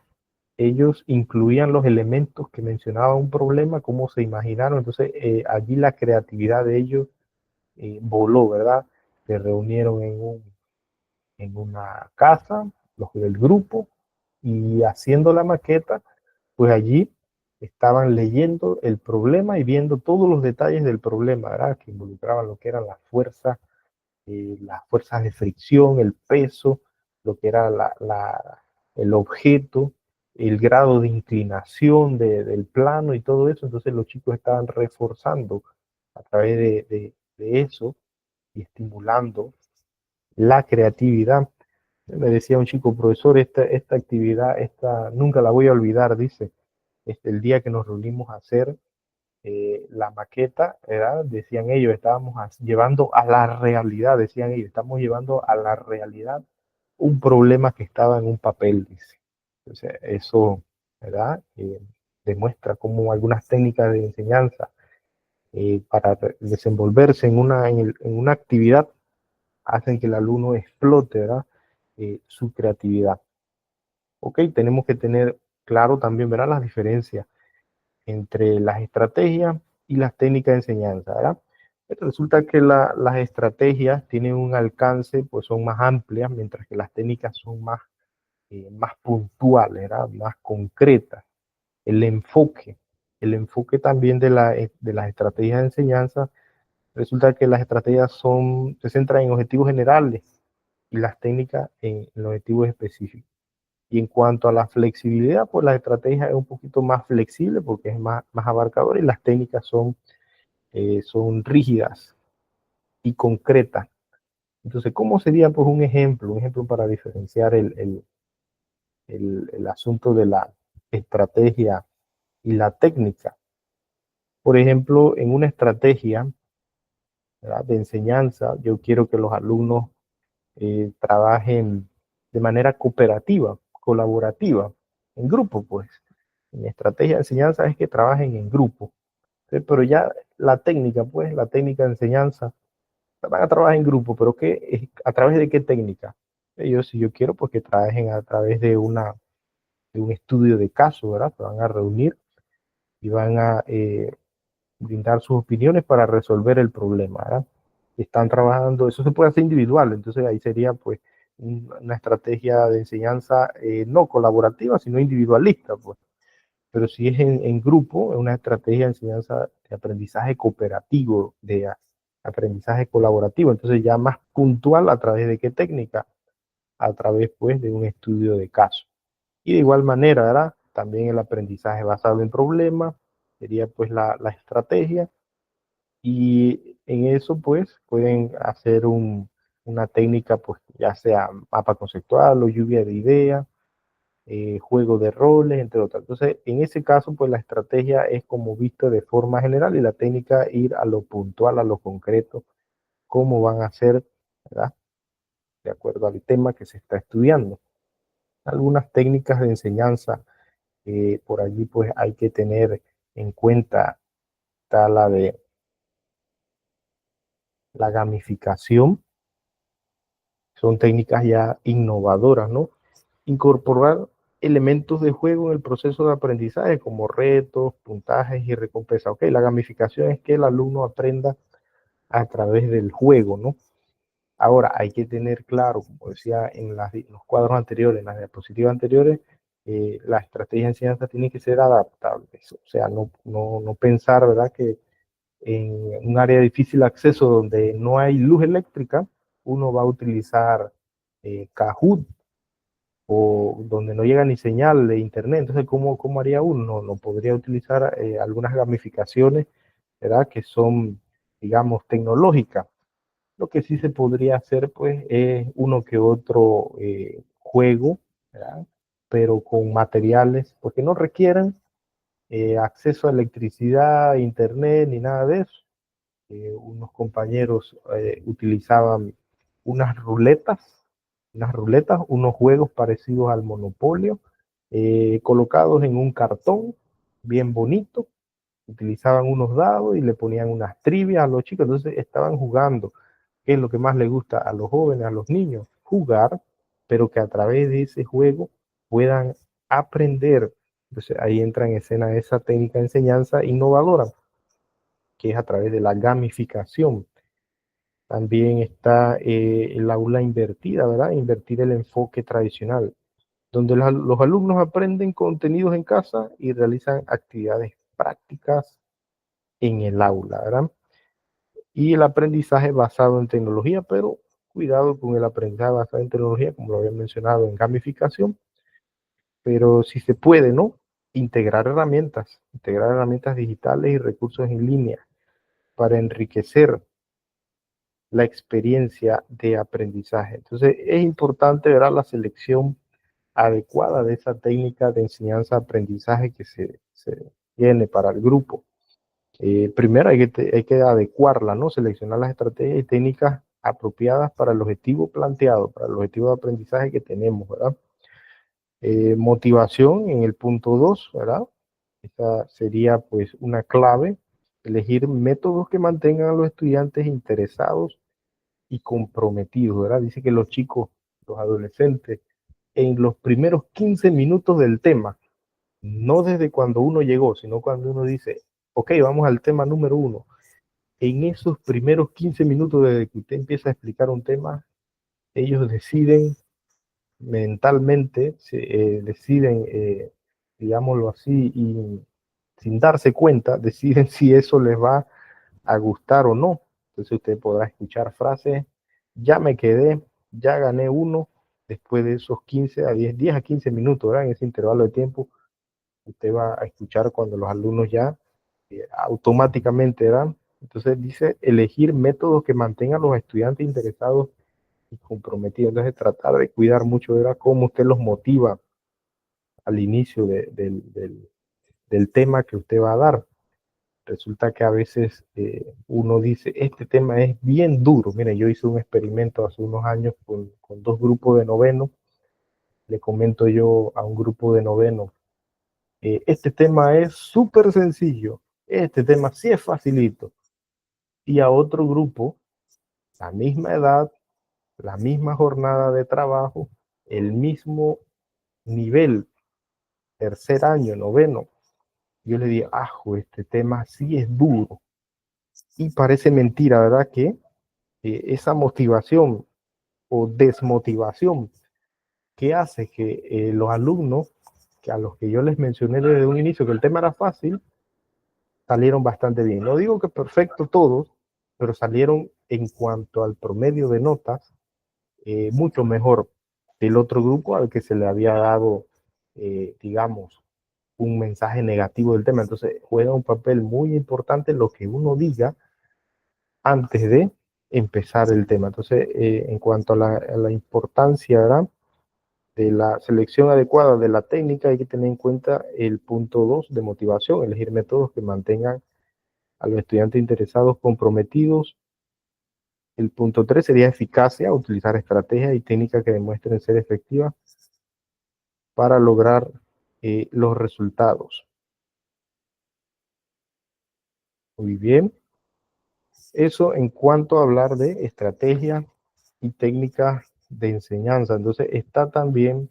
Speaker 1: incluían los elementos que mencionaba un problema, cómo se imaginaron. Entonces, allí la creatividad de ellos voló, ¿verdad? Se reunieron en una casa, los del grupo, y haciendo la maqueta, pues allí estaban leyendo el problema y viendo todos los detalles del problema, ¿verdad? Que involucraban lo que eran las fuerzas de fricción, el peso, lo que era el objeto, el grado de inclinación del plano y todo eso. Entonces los chicos estaban reforzando a través de eso y estimulando la creatividad. Me decía un chico, profesor, esta actividad, nunca la voy a olvidar, dice, el día que nos reunimos a hacer la maqueta, ¿verdad? Decían ellos, estábamos llevando a la realidad, decían ellos, estamos llevando a la realidad un problema que estaba en un papel, dice. Entonces, eso, ¿verdad? Demuestra cómo algunas técnicas de enseñanza para desenvolverse en una actividad hacen que el alumno explote, ¿verdad? Su creatividad. Ok, tenemos que tener claro también, ¿verdad? Las diferencias entre las estrategias y las técnicas de enseñanza, ¿verdad? Resulta que las estrategias tienen un alcance, pues son más amplias, mientras que las técnicas son más puntuales, ¿verdad? Más concretas. El enfoque, el enfoque también de las estrategias de enseñanza, resulta que las estrategias se centran en objetivos generales y las técnicas en los objetivos específicos. Y en cuanto a la flexibilidad, pues la estrategia es un poquito más flexible porque es más abarcadora y las técnicas son rígidas y concretas. Entonces, ¿cómo sería pues un ejemplo? Un ejemplo para diferenciar el asunto de la estrategia y la técnica. Por ejemplo, en una estrategia, ¿verdad?, de enseñanza, yo quiero que los alumnos trabajen de manera cooperativa, colaborativa, en grupo, pues. Mi estrategia de enseñanza es que trabajen en grupo. ¿Sí? Pero ya la técnica, pues, la técnica de enseñanza, van a trabajar en grupo, pero ¿a través de qué técnica? Si yo quiero, pues que trabajen a través de un estudio de caso, ¿verdad? Se van a reunir y van a brindar sus opiniones para resolver el problema, ¿verdad? Están trabajando, eso se puede hacer individual, entonces ahí sería pues una estrategia de enseñanza no colaborativa, sino individualista, pues. Pero si es en grupo, es una estrategia de enseñanza de aprendizaje cooperativo, de aprendizaje colaborativo, entonces ya más puntual a través de qué técnica, a través pues de un estudio de caso. Y de igual manera, ¿verdad? También el aprendizaje basado en problemas sería pues la estrategia, y en eso pues pueden hacer una técnica pues ya sea mapa conceptual o lluvia de ideas, juego de roles, entre otras. Entonces, en ese caso, pues la estrategia es como visto de forma general y la técnica ir a lo puntual, a lo concreto, cómo van a ser, ¿verdad? De acuerdo al tema que se está estudiando. Algunas técnicas de enseñanza Por allí pues hay que tener en cuenta está la de la gamificación. Son técnicas ya innovadoras, ¿no? Incorporar elementos de juego en el proceso de aprendizaje como retos, puntajes y recompensas. Ok, la gamificación es que el alumno aprenda a través del juego, ¿no? Ahora, hay que tener claro, como decía en los cuadros anteriores, en las diapositivas anteriores, la estrategia de enseñanza tiene que ser adaptable. O sea, no pensar, ¿verdad?, que en un área de difícil acceso donde no hay luz eléctrica, uno va a utilizar Kahoot, o donde no llega ni señal de internet. Entonces, ¿cómo haría uno? No podría utilizar algunas gamificaciones, ¿verdad?, que son, digamos, tecnológicas. Lo que sí se podría hacer, pues, es uno que otro juego, ¿verdad?, pero con materiales, porque no requieran acceso a electricidad, internet, ni nada de eso. Unos compañeros utilizaban unas ruletas, unos juegos parecidos al Monopolio, colocados en un cartón bien bonito. Utilizaban unos dados y le ponían unas trivias a los chicos. Entonces estaban jugando. ¿Qué es lo que más les gusta a los jóvenes, a los niños? Jugar, pero que a través de ese juego puedan aprender. Entonces ahí entra en escena esa técnica de enseñanza innovadora, que es a través de la gamificación. También está el aula invertida, ¿verdad? Invertir el enfoque tradicional, donde los alumnos aprenden contenidos en casa y realizan actividades prácticas en el aula, ¿verdad? Y el aprendizaje basado en tecnología, pero cuidado con el aprendizaje basado en tecnología, como lo había mencionado en gamificación, pero si se puede, ¿no? Integrar herramientas digitales y recursos en línea para enriquecer la experiencia de aprendizaje. Entonces, es importante ver la selección adecuada de esa técnica de enseñanza-aprendizaje que se tiene para el grupo. Primero hay que adecuarla, ¿no? Seleccionar las estrategias y técnicas apropiadas para el objetivo planteado, para el objetivo de aprendizaje que tenemos, ¿verdad? Motivación en el punto 2, ¿verdad? Esta sería pues una clave, elegir métodos que mantengan a los estudiantes interesados y comprometidos, ¿verdad? Dice que los chicos, los adolescentes, en los primeros 15 minutos del tema, no desde cuando uno llegó, sino cuando uno dice, ok, vamos al tema número 1. En esos primeros 15 minutos desde que usted empieza a explicar un tema, ellos deciden mentalmente, deciden, digámoslo así, y sin darse cuenta, deciden si eso les va a gustar o no. Entonces usted podrá escuchar frases, ya me quedé, ya gané uno, después de esos 15 a 10 a 15 minutos, ¿verdad? En ese intervalo de tiempo, usted va a escuchar cuando los alumnos ya automáticamente, ¿verdad? Entonces dice, elegir métodos que mantengan a los estudiantes interesados y comprometidos. Entonces tratar de cuidar mucho, ¿verdad?, cómo usted los motiva al inicio del tema que usted va a dar. Resulta que a veces uno dice, este tema es bien duro. Mire, yo hice un experimento hace unos años con dos grupos de noveno. Le comento yo a un grupo de noveno, este tema es súper sencillo, este tema sí es facilito. Y a otro grupo, la misma edad, la misma jornada de trabajo, el mismo nivel, tercer año, noveno, yo le digo, ajo, este tema sí es duro. Y parece mentira, ¿verdad?, que esa motivación o desmotivación que hace que los alumnos, que a los que yo les mencioné desde un inicio que el tema era fácil, salieron bastante bien. No digo que perfecto todos, pero salieron en cuanto al promedio de notas mucho mejor del otro grupo al que se le había dado, digamos, un mensaje negativo del tema. Entonces juega un papel muy importante lo que uno diga antes de empezar el tema. Entonces, en cuanto a la importancia, ¿verdad?, de la selección adecuada de la técnica, hay que tener en cuenta el punto 2 de motivación, elegir métodos que mantengan a los estudiantes interesados comprometidos. El punto 3 sería eficacia, utilizar estrategias y técnicas que demuestren ser efectivas para lograr los resultados. Muy bien. Eso en cuanto a hablar de estrategia y técnicas de enseñanza. Entonces está también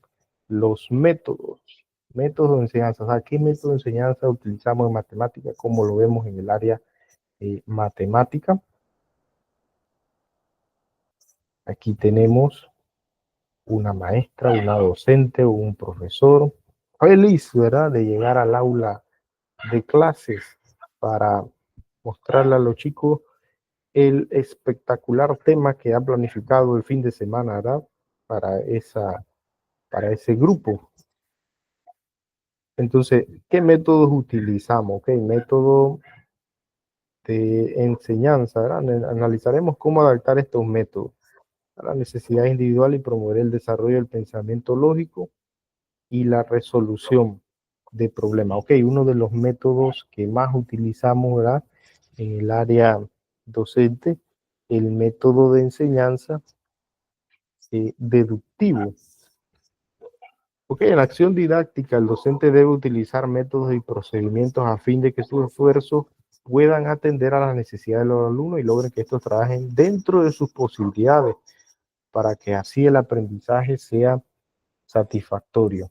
Speaker 1: los métodos de enseñanza. O sea, ¿qué método de enseñanza utilizamos en matemática? Como lo vemos en el área matemática. Aquí tenemos una maestra, una docente o un profesor feliz, ¿verdad?, de llegar al aula de clases para mostrarle a los chicos el espectacular tema que ha planificado el fin de semana, ¿verdad?, para ese grupo. Entonces, ¿qué métodos utilizamos? ¿Qué método de enseñanza, ¿verdad? Analizaremos cómo adaptar estos métodos a la necesidad individual y promover el desarrollo del pensamiento lógico y la resolución de problemas. Ok, uno de los métodos que más utilizamos, ¿verdad?, en el área docente, el método de enseñanza deductivo. Ok, en la acción didáctica, el docente debe utilizar métodos y procedimientos a fin de que sus esfuerzos puedan atender a las necesidades de los alumnos y logren que estos trabajen dentro de sus posibilidades para que así el aprendizaje sea satisfactorio.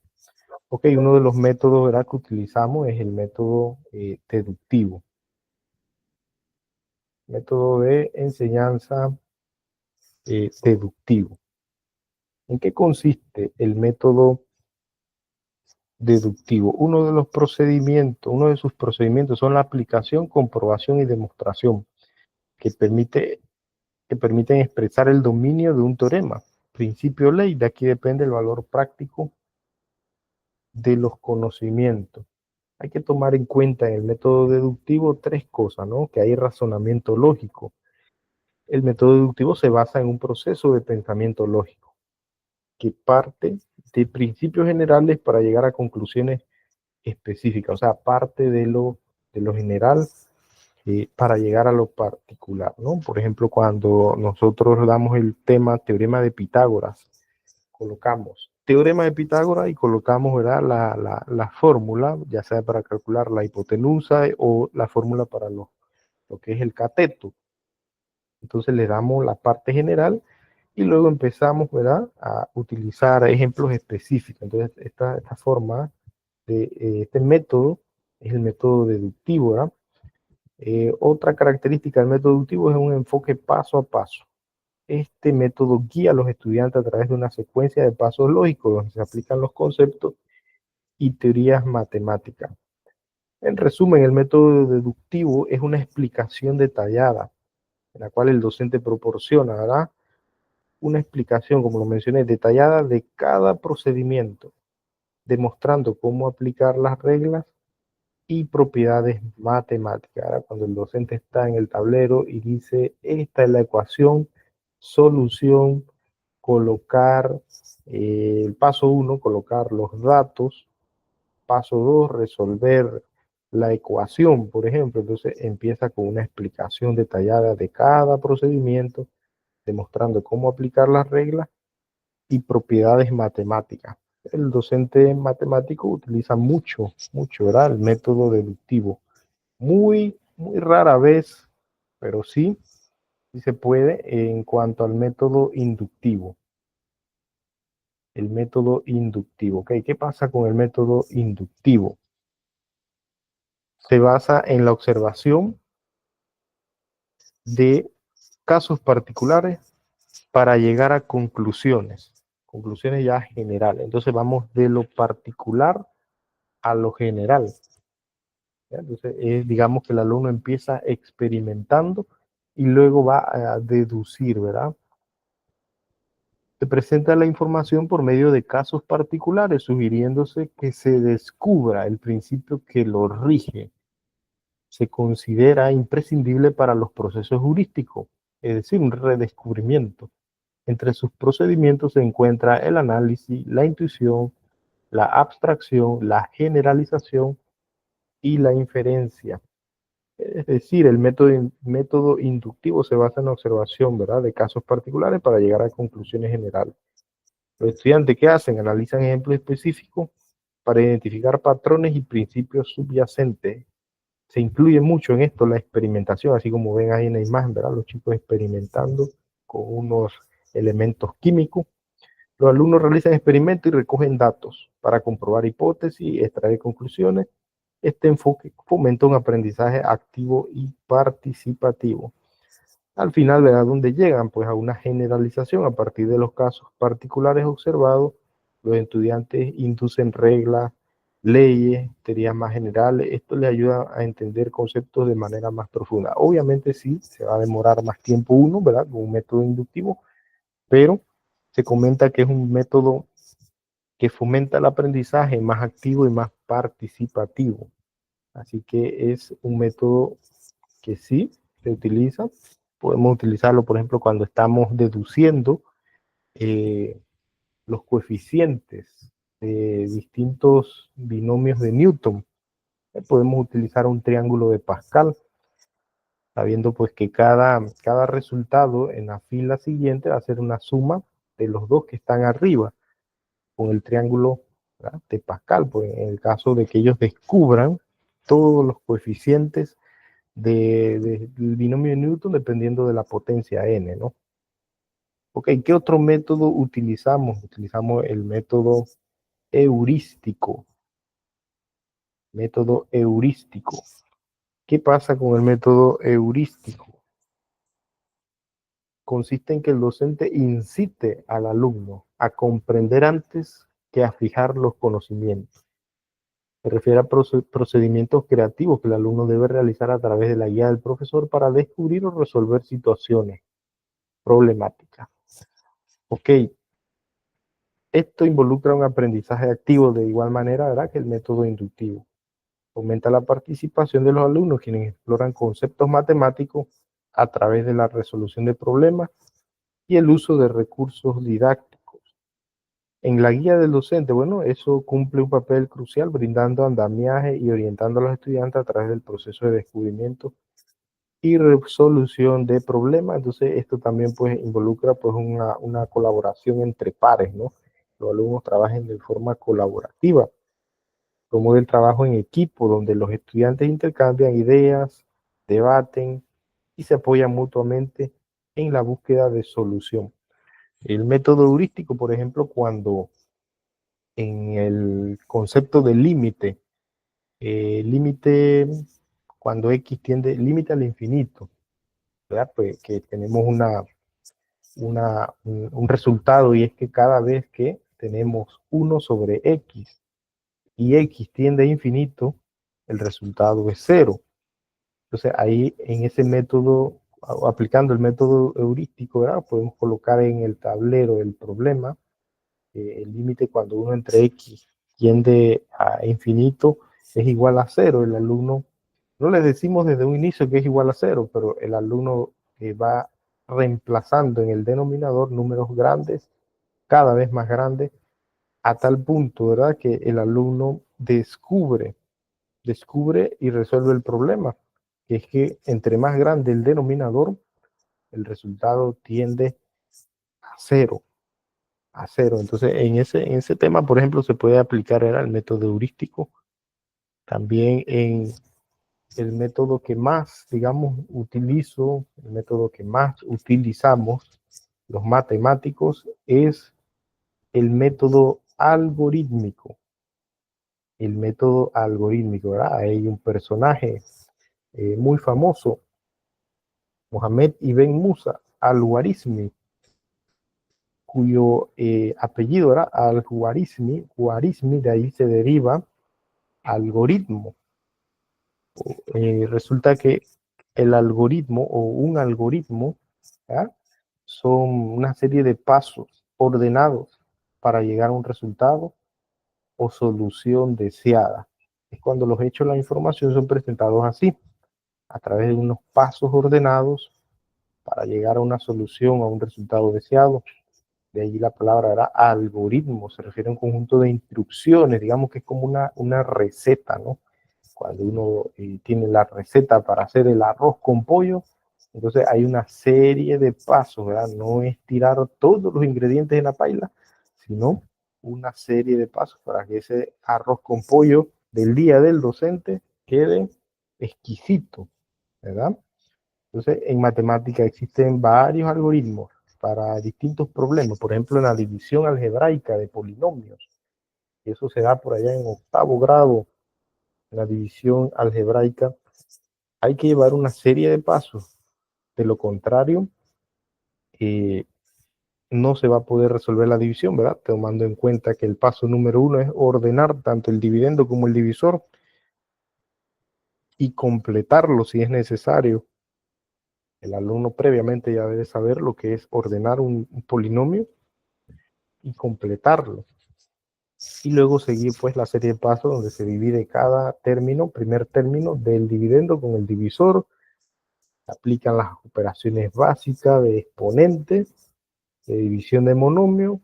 Speaker 1: Ok, uno de los métodos, ¿verdad?, que utilizamos es el método deductivo. Método de enseñanza deductivo. ¿En qué consiste el método deductivo? Uno de sus procedimientos son la aplicación, comprobación y demostración, que permiten expresar el dominio de un teorema, principio o ley. De aquí depende el valor práctico de los conocimientos. Hay que tomar en cuenta en el método deductivo tres cosas, ¿no? Que hay razonamiento lógico. El método deductivo se basa en un proceso de pensamiento lógico que parte de principios generales para llegar a conclusiones específicas, o sea, parte de lo general para llegar a lo particular, ¿no? Por ejemplo, cuando nosotros damos el tema teorema de Pitágoras, colocamos teorema de Pitágoras y colocamos, ¿verdad?, la fórmula, ya sea para calcular la hipotenusa o la fórmula para lo que es el cateto. Entonces le damos la parte general y luego empezamos, ¿verdad?, a utilizar ejemplos específicos. Entonces esta forma de este método es el método deductivo, ¿verdad? Otra característica del método deductivo es un enfoque paso a paso. Este método guía a los estudiantes a través de una secuencia de pasos lógicos donde se aplican los conceptos y teorías matemáticas. En resumen, el método deductivo es una explicación detallada en la cual el docente proporciona, ¿verdad?, una explicación, como lo mencioné, detallada de cada procedimiento, demostrando cómo aplicar las reglas y propiedades matemáticas. Ahora, cuando el docente está en el tablero y dice, esta es la ecuación, solución, colocar el paso 1, colocar los datos, paso 2, resolver la ecuación, por ejemplo. Entonces empieza con una explicación detallada de cada procedimiento, demostrando cómo aplicar las reglas y propiedades matemáticas. El docente matemático utiliza mucho, ¿verdad?, el método deductivo. Muy rara vez, pero sí se puede en cuanto al método inductivo. El método inductivo, ¿ok? ¿Qué pasa con el método inductivo? Se basa en la observación de casos particulares para llegar a conclusiones ya generales. Entonces vamos de lo particular a lo general. ¿Ya? Entonces digamos que el alumno empieza experimentando y luego va a deducir, ¿verdad? Se presenta la información por medio de casos particulares, sugiriéndose que se descubra el principio que lo rige. Se considera imprescindible para los procesos heurísticos, es decir, un redescubrimiento. Entre sus procedimientos se encuentra el análisis, la intuición, la abstracción, la generalización y la inferencia. Es decir, el método inductivo se basa en la observación, ¿verdad?, de casos particulares para llegar a conclusiones generales. Los estudiantes, ¿qué hacen? Analizan ejemplos específicos para identificar patrones y principios subyacentes. Se incluye mucho en esto la experimentación, así como ven ahí en la imagen, ¿verdad? Los chicos experimentando con unos elementos químicos. Los alumnos realizan experimentos y recogen datos para comprobar hipótesis y extraer conclusiones. Este enfoque fomenta un aprendizaje activo y participativo. Al final, ¿verdad? Donde llegan pues a una generalización a partir de los casos particulares observados. Los estudiantes inducen reglas, leyes, teorías más generales. Esto les ayuda a entender conceptos de manera más profunda. Obviamente sí, se va a demorar más tiempo uno, ¿verdad? Con un método inductivo, pero se comenta que es un método que fomenta el aprendizaje más activo y más participativo. Así que es un método que sí se utiliza. Podemos utilizarlo, por ejemplo, cuando estamos deduciendo los coeficientes de distintos binomios de Newton. Podemos utilizar un triángulo de Pascal, sabiendo pues que cada resultado en la fila siguiente va a ser una suma de los dos que están arriba, con el triángulo, ¿verdad?, de Pascal, pues en el caso de que ellos descubran todos los coeficientes del binomio de Newton dependiendo de la potencia n, ¿no? Ok, ¿qué otro método utilizamos? Utilizamos el método heurístico. Método heurístico. ¿Qué pasa con el método heurístico? Consiste en que el docente incite al alumno a comprender antes que a fijar los conocimientos. Se refiere a procedimientos creativos que el alumno debe realizar a través de la guía del profesor para descubrir o resolver situaciones problemáticas. Ok, esto involucra un aprendizaje activo de igual manera, ¿verdad?, que el método inductivo. Aumenta la participación de los alumnos, quienes exploran conceptos matemáticos a través de la resolución de problemas y el uso de recursos didácticos. En la guía del docente, bueno, eso cumple un papel crucial, brindando andamiaje y orientando a los estudiantes a través del proceso de descubrimiento y resolución de problemas. Entonces, esto también pues involucra pues una colaboración entre pares, ¿no? Los alumnos trabajen de forma colaborativa. Promueve el trabajo en equipo, donde los estudiantes intercambian ideas, debaten y se apoyan mutuamente en la búsqueda de solución. El método heurístico, por ejemplo, cuando en el concepto de límite, cuando X tiende límite al infinito, ¿verdad? Pues que tenemos un resultado, y es que cada vez que tenemos 1 sobre X y X tiende a infinito, el resultado es 0. Entonces ahí en ese método, aplicando el método heurístico, ¿verdad?, podemos colocar en el tablero el problema, el límite cuando 1 entre X tiende a infinito es igual a 0. El alumno, no le decimos desde un inicio que es igual a 0, pero el alumno va reemplazando en el denominador números grandes, cada vez más grandes, a tal punto, ¿verdad?, que el alumno descubre y resuelve el problema, que es que entre más grande el denominador, el resultado tiende a 0. Entonces, en ese tema, por ejemplo, se puede aplicar el método heurístico. También en el método que más, digamos, el método que más utilizamos los matemáticos es el método algorítmico. El método algorítmico, ¿verdad? Hay un personaje muy famoso, Mohamed Ibn Musa al-Khwarizmi, cuyo apellido era al-Khwarizmi, de ahí se deriva algoritmo. Resulta que el algoritmo o un algoritmo, ¿ya?, son una serie de pasos ordenados para llegar a un resultado o solución deseada. Es cuando los hechos de la información son presentados así, a través de unos pasos ordenados para llegar a una solución o a un resultado deseado. De allí la palabra era algoritmo, se refiere a un conjunto de instrucciones, digamos que es como una receta, ¿no? Cuando uno tiene la receta para hacer el arroz con pollo, entonces hay una serie de pasos, ¿verdad? No es tirar todos los ingredientes en la paila, sino una serie de pasos para que ese arroz con pollo del día del docente quede exquisito, ¿verdad? Entonces, en matemática existen varios algoritmos para distintos problemas, por ejemplo, en la división algebraica de polinomios. Eso se da por allá en 8º grado, en la división algebraica. Hay que llevar una serie de pasos. De lo contrario, no se va a poder resolver la división, ¿verdad? Tomando en cuenta que el paso número 1 es ordenar tanto el dividendo como el divisor y completarlo si es necesario. El alumno previamente ya debe saber lo que es ordenar un polinomio y completarlo. Y luego seguir pues la serie de pasos donde se divide cada término, primer término del dividendo con el divisor. Aplican las operaciones básicas de exponente, de división de monomio.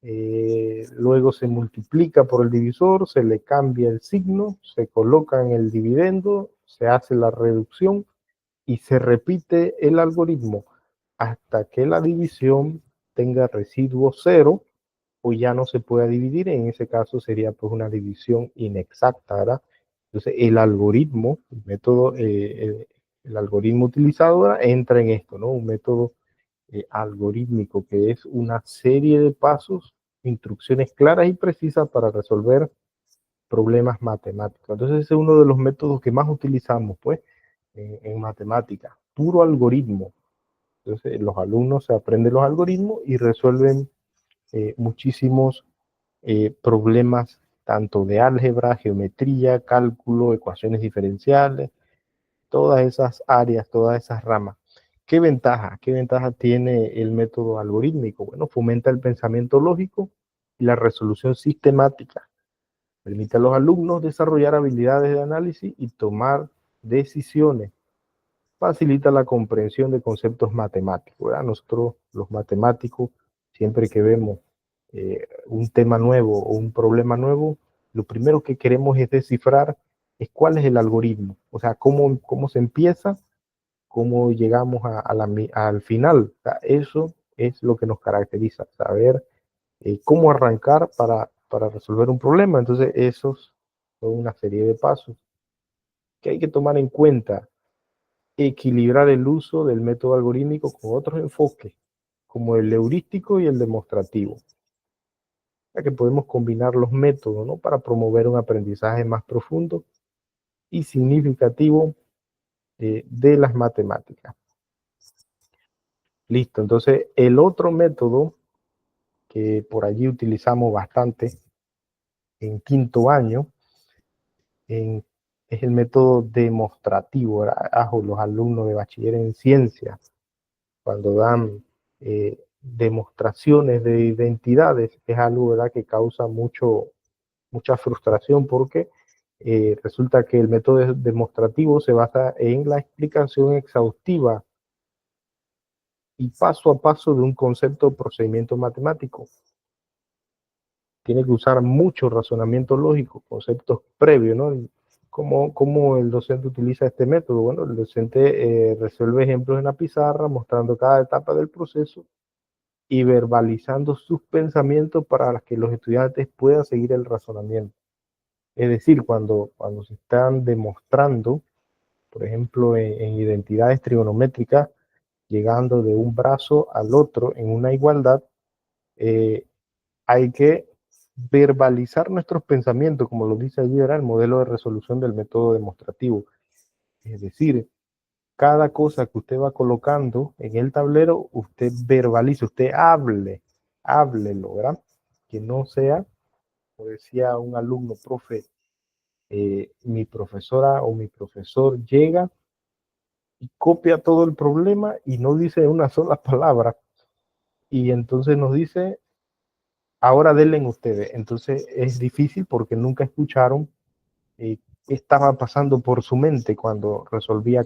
Speaker 1: Luego se multiplica por el divisor, se le cambia el signo, se coloca en el dividendo, se hace la reducción y se repite el algoritmo hasta que la división tenga residuo 0 o ya no se pueda dividir. En ese caso sería pues una división inexacta, ¿verdad? Entonces el algoritmo, el método, el algoritmo utilizado ahora entra en esto, ¿no? Un método algorítmico que es una serie de pasos, instrucciones claras y precisas para resolver problemas matemáticos. Entonces ese es uno de los métodos que más utilizamos, pues, en matemática, puro algoritmo. Entonces los alumnos se aprenden los algoritmos y resuelven muchísimos problemas tanto de álgebra, geometría, cálculo, ecuaciones diferenciales, todas esas áreas, todas esas ramas. ¿Qué ventaja? ¿Qué ventaja tiene el método algorítmico? Bueno, fomenta el pensamiento lógico y la resolución sistemática. Permite a los alumnos desarrollar habilidades de análisis y tomar decisiones. Facilita la comprensión de conceptos matemáticos, ¿verdad? Nosotros, los matemáticos, siempre que vemos un tema nuevo o un problema nuevo, lo primero que queremos es descifrar es cuál es el algoritmo, o sea, cómo se empieza, cómo llegamos al final. O sea, eso es lo que nos caracteriza, saber cómo arrancar para resolver un problema. Entonces, esos son una serie de pasos que hay que tomar en cuenta. Equilibrar el uso del método algorítmico con otros enfoques, como el heurístico y el demostrativo. Ya que podemos combinar los métodos, ¿no? Para promover un aprendizaje más profundo y significativo de las matemáticas. Listo, entonces el otro método que por allí utilizamos bastante en 5º año es el método demostrativo. Los alumnos de bachiller en ciencias, cuando dan demostraciones de identidades, es algo, ¿verdad?, que causa mucha frustración porque resulta que el método demostrativo se basa en la explicación exhaustiva y paso a paso de un concepto o procedimiento matemático. Tiene que usar mucho razonamiento lógico, conceptos previos, ¿no? ¿Cómo el docente utiliza este método? Bueno, el docente resuelve ejemplos en la pizarra, mostrando cada etapa del proceso y verbalizando sus pensamientos para que los estudiantes puedan seguir el razonamiento. Es decir, cuando se están demostrando, por ejemplo, en identidades trigonométricas, llegando de un brazo al otro en una igualdad, hay que verbalizar nuestros pensamientos, como lo dice allí, era el modelo de resolución del método demostrativo. Es decir, cada cosa que usted va colocando en el tablero, usted verbalice, usted háblelo, ¿verdad? Que no sea, como decía un alumno, profe, mi profesora o mi profesor llega y copia todo el problema y no dice una sola palabra. Y entonces nos dice, ahora denle ustedes. Entonces es difícil porque nunca escucharon qué estaba pasando por su mente cuando resolvía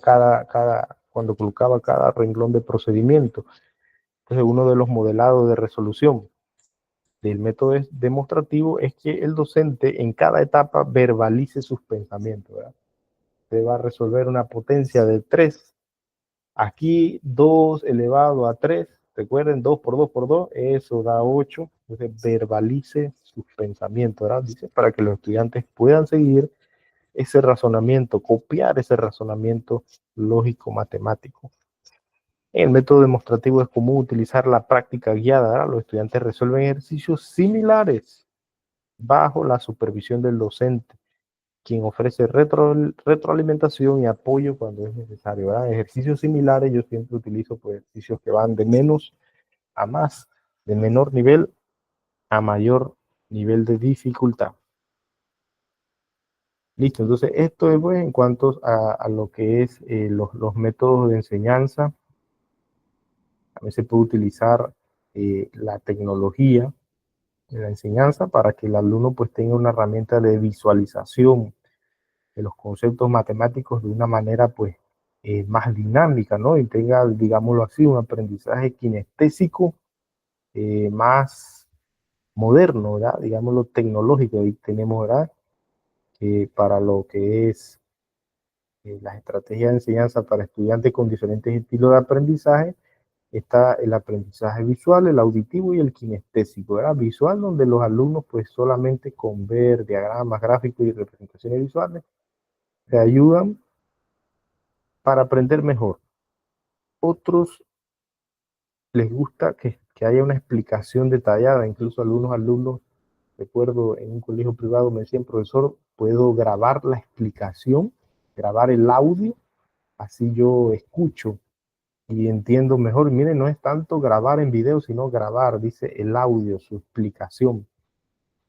Speaker 1: cuando colocaba cada renglón de procedimiento. Entonces uno de los modelados de resolución del método demostrativo es que el docente en cada etapa verbalice sus pensamientos, ¿verdad? Usted va a resolver una potencia de 3. Aquí 2 elevado a 3 Recuerden, 2 por 2 por 2, eso da 8. Entonces, verbalice sus pensamientos, ¿verdad? Dice, para que los estudiantes puedan seguir ese razonamiento, copiar ese razonamiento lógico-matemático. En el método demostrativo es común utilizar la práctica guiada, ¿verdad? Los estudiantes resuelven ejercicios similares bajo la supervisión del docente, quien ofrece retroalimentación y apoyo cuando es necesario, ¿verdad? Ejercicios similares, yo siempre utilizo pues, ejercicios que van de menos a más, de menor nivel a mayor nivel de dificultad. Listo, entonces esto es pues, en cuanto a lo que es los métodos de enseñanza. A veces se puede utilizar la tecnología en la enseñanza para que el alumno pues tenga una herramienta de visualización de los conceptos matemáticos de una manera pues más dinámica, ¿no? Y tenga, digámoslo así, un aprendizaje kinestésico más moderno, ¿verdad? Digámoslo tecnológico. Ahí tenemos, ¿verdad? Para lo que es las estrategias de enseñanza para estudiantes con diferentes estilos de aprendizaje, está el aprendizaje visual, el auditivo y el kinestésico, ¿verdad? Visual, donde los alumnos pues solamente con ver diagramas, gráficos y representaciones visuales te ayudan para aprender mejor. Otros les gusta que haya una explicación detallada, incluso algunos alumnos, recuerdo en un colegio privado me decían, profesor, puedo grabar la explicación, grabar el audio, así yo escucho y entiendo mejor. Miren, no es tanto grabar en video, sino grabar, dice el audio, su explicación.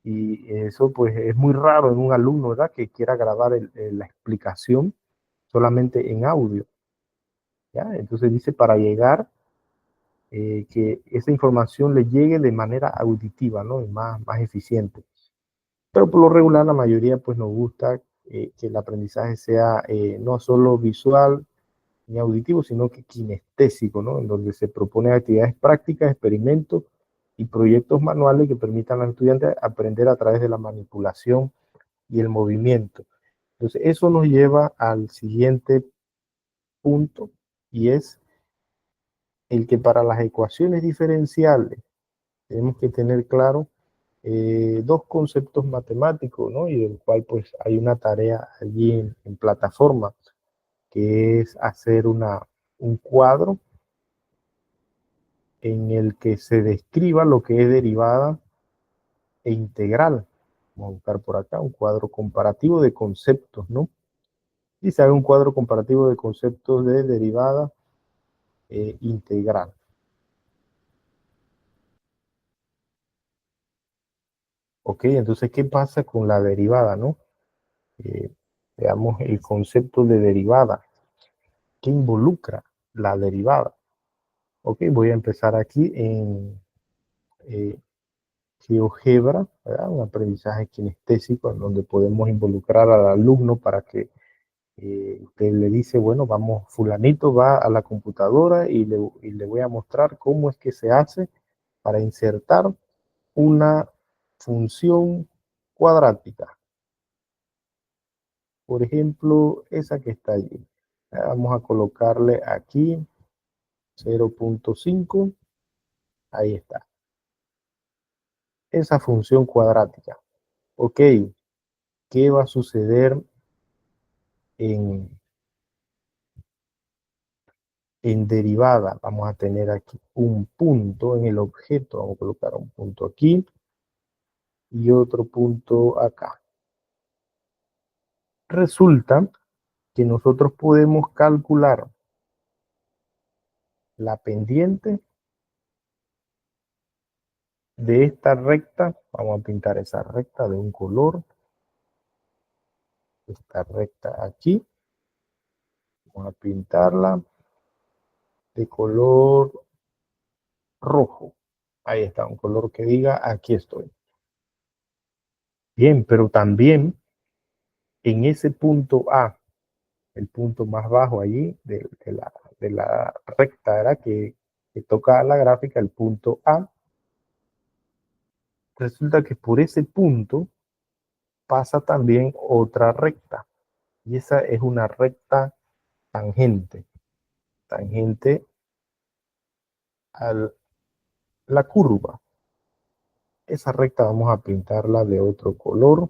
Speaker 1: Y eso pues es muy raro en un alumno, ¿verdad? Que quiera grabar la explicación solamente en audio, ¿ya? Entonces dice para llegar, que esa información le llegue de manera auditiva, ¿no? Y más eficiente. Pero por lo regular la mayoría pues nos gusta que el aprendizaje sea no solo visual, ni auditivo, sino que kinestésico, ¿no? En donde se proponen actividades prácticas, experimentos y proyectos manuales que permitan a los estudiantes aprender a través de la manipulación y el movimiento. Entonces, eso nos lleva al siguiente punto, y es el que para las ecuaciones diferenciales tenemos que tener claro dos conceptos matemáticos, ¿no? Y del cual pues hay una tarea allí en plataforma, que es hacer un cuadro en el que se describa lo que es derivada e integral. Vamos a buscar por acá un cuadro comparativo de conceptos, ¿no? Y se haga un cuadro comparativo de conceptos de derivada e integral. Ok, entonces, ¿qué pasa con la derivada, no? Veamos el concepto de derivada. ¿Qué involucra la derivada? Ok, voy a empezar aquí en GeoGebra, ¿verdad? Un aprendizaje kinestésico en donde podemos involucrar al alumno para que usted le dice, bueno, vamos, fulanito va a la computadora y le voy a mostrar cómo es que se hace para insertar una función cuadrática. Por ejemplo, esa que está allí. Vamos a colocarle aquí 0.5. Ahí está. Esa función cuadrática. Ok, ¿qué va a suceder en derivada? Vamos a tener aquí un punto en el objeto. Vamos a colocar un punto aquí y otro punto acá. Resulta que nosotros podemos calcular la pendiente de esta recta. Vamos a pintar esa recta de un color. Esta recta aquí. Vamos a pintarla de color rojo. Ahí está, un color que diga aquí estoy. Bien, pero también en ese punto A, el punto más bajo allí de la recta, ¿verdad? Que toca la gráfica, el punto A, resulta que por ese punto pasa también otra recta, y esa es una recta tangente. Tangente la curva. Esa recta vamos a pintarla de otro color,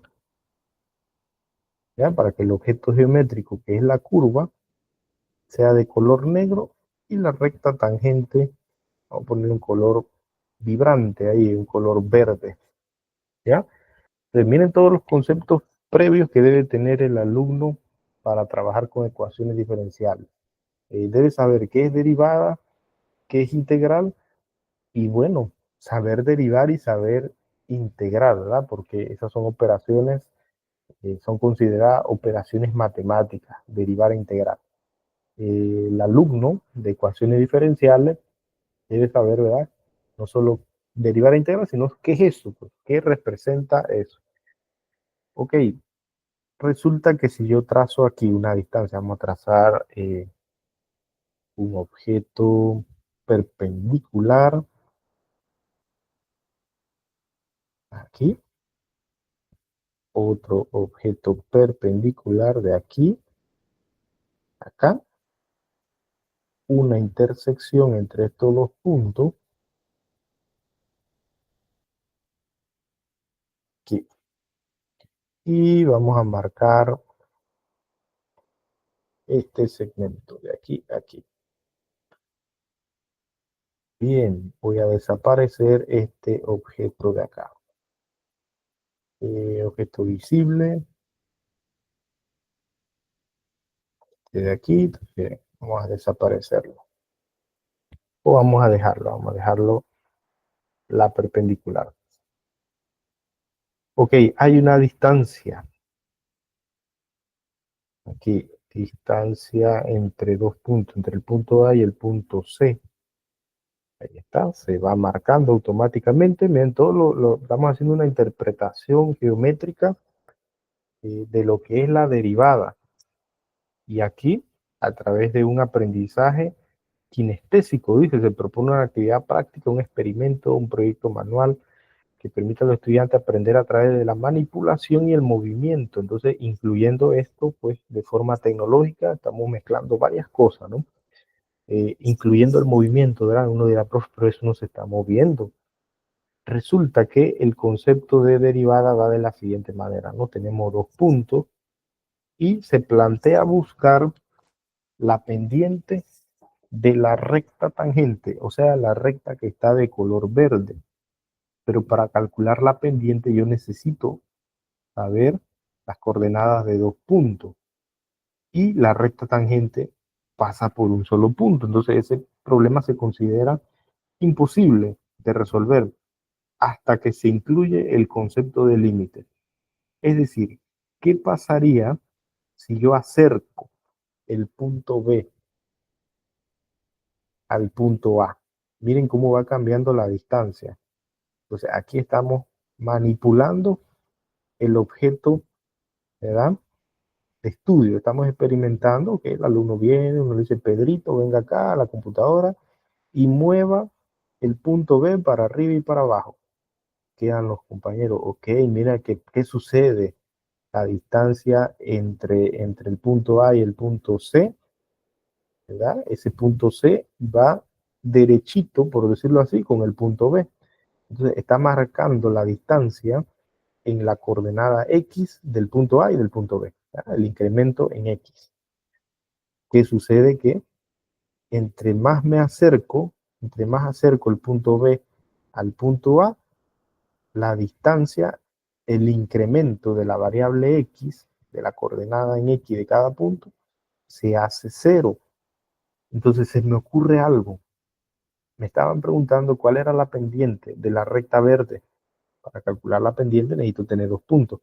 Speaker 1: ¿ya? Para que el objeto geométrico, que es la curva, sea de color negro y la recta tangente, vamos a poner un color vibrante ahí, un color verde, ¿ya? Entonces, miren todos los conceptos previos que debe tener el alumno para trabajar con ecuaciones diferenciales. Debe saber qué es derivada, qué es integral y bueno, saber derivar y saber integrar, ¿verdad? Porque esas son operaciones, son consideradas operaciones matemáticas, derivar e integrar. El alumno de ecuaciones diferenciales debe saber, ¿verdad? No solo derivar e integrar, sino qué es eso, pues, qué representa eso. Ok, resulta que si yo trazo aquí una distancia, vamos a trazar un objeto perpendicular aquí, otro objeto perpendicular de aquí, acá, una intersección entre estos dos puntos, aquí, y vamos a marcar este segmento de aquí a aquí. Bien, voy a desaparecer este objeto de acá. Objeto visible, de aquí, también. Vamos a desaparecerlo. O vamos a dejarlo la perpendicular. Ok, hay una distancia. Aquí, distancia entre dos puntos, entre el punto A y el punto C. Ahí está, se va marcando automáticamente. Miren, estamos haciendo una interpretación geométrica de lo que es la derivada. Y aquí, a través de un aprendizaje kinestésico, dice, se propone una actividad práctica, un experimento, un proyecto manual que permita a los estudiantes aprender a través de la manipulación y el movimiento. Entonces, incluyendo esto, pues, de forma tecnológica, estamos mezclando varias cosas, ¿no? Incluyendo el movimiento, ¿verdad? Uno dirá, profe, pero eso no se está moviendo. Resulta que el concepto de derivada va de la siguiente manera, ¿no? Tenemos dos puntos y se plantea buscar la pendiente de la recta tangente, o sea, la recta que está de color verde. Pero para calcular la pendiente yo necesito saber las coordenadas de dos puntos y la recta tangente pasa por un solo punto. Entonces ese problema se considera imposible de resolver hasta que se incluye el concepto de límite. Es decir, ¿qué pasaría si yo acerco el punto B al punto A? Miren cómo va cambiando la distancia. Entonces aquí estamos manipulando el objeto, ¿verdad?, de estudio. Estamos experimentando que el alumno viene, uno le dice, Pedrito, venga acá a la computadora y mueva el punto B para arriba y para abajo. Quedan los compañeros, ok, mira qué sucede. La distancia entre el punto A y el punto C, ¿verdad? Ese punto C va derechito, por decirlo así, con el punto B. Entonces está marcando la distancia en la coordenada X del punto A y del punto B, ¿verdad? El incremento en X. ¿Qué sucede? Que entre más acerco el punto B al punto A, la distancia, el incremento de la variable X, de la coordenada en X de cada punto, se hace cero. Entonces se me ocurre algo. Me estaban preguntando cuál era la pendiente de la recta verde. Para calcular la pendiente necesito tener dos puntos.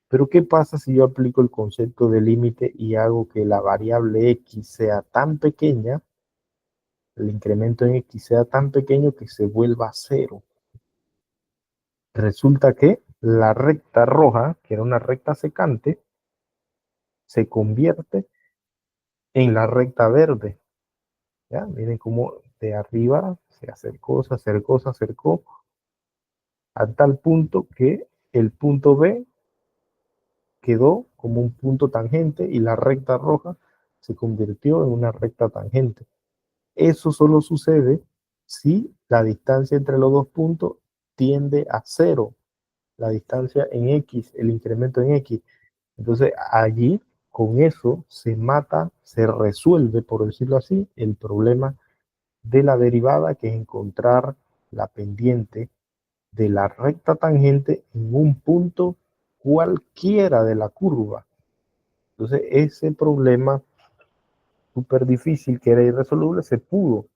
Speaker 1: Pero ¿qué pasa si yo aplico el concepto de límite y hago que la variable X sea tan pequeña, el incremento en X sea tan pequeño que se vuelva cero? Resulta que la recta roja, que era una recta secante, se convierte en la recta verde. ¿Ya? Miren cómo de arriba se acercó a tal punto que el punto B quedó como un punto tangente y la recta roja se convirtió en una recta tangente. Eso solo sucede si la distancia entre los dos puntos tiende a cero, la distancia en X, el incremento en X. Entonces allí, con eso, se mata, se resuelve, por decirlo así, el problema de la derivada, que es encontrar la pendiente de la recta tangente en un punto cualquiera de la curva. Entonces ese problema súper difícil, que era irresoluble, se pudo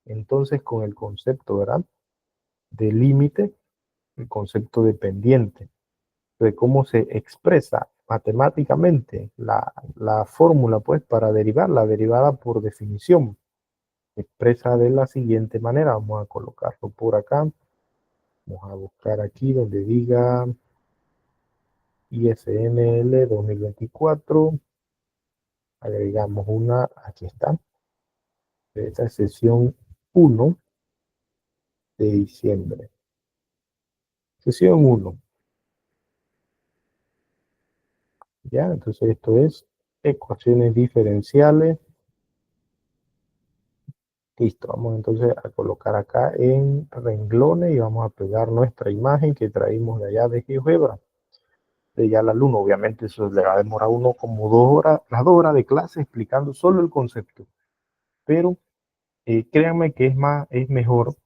Speaker 1: entonces con el concepto, ¿verdad?, de límite, el concepto de pendiente, de cómo se expresa matemáticamente la fórmula, pues, para derivar la derivada por definición. Se expresa de la siguiente manera. Vamos a colocarlo por acá. Vamos a buscar aquí donde diga ISML 2024. Agregamos una, aquí está. Esta es sesión 1 de diciembre. Sesión 1. Ya, entonces esto es ecuaciones diferenciales. Listo, vamos entonces a colocar acá en renglones y vamos a pegar nuestra imagen que traímos de allá de GeoGebra. De ya al alumno, obviamente eso le va a demorar uno como 2 horas, las 2 horas de clase explicando solo el concepto. Pero créanme que es mejor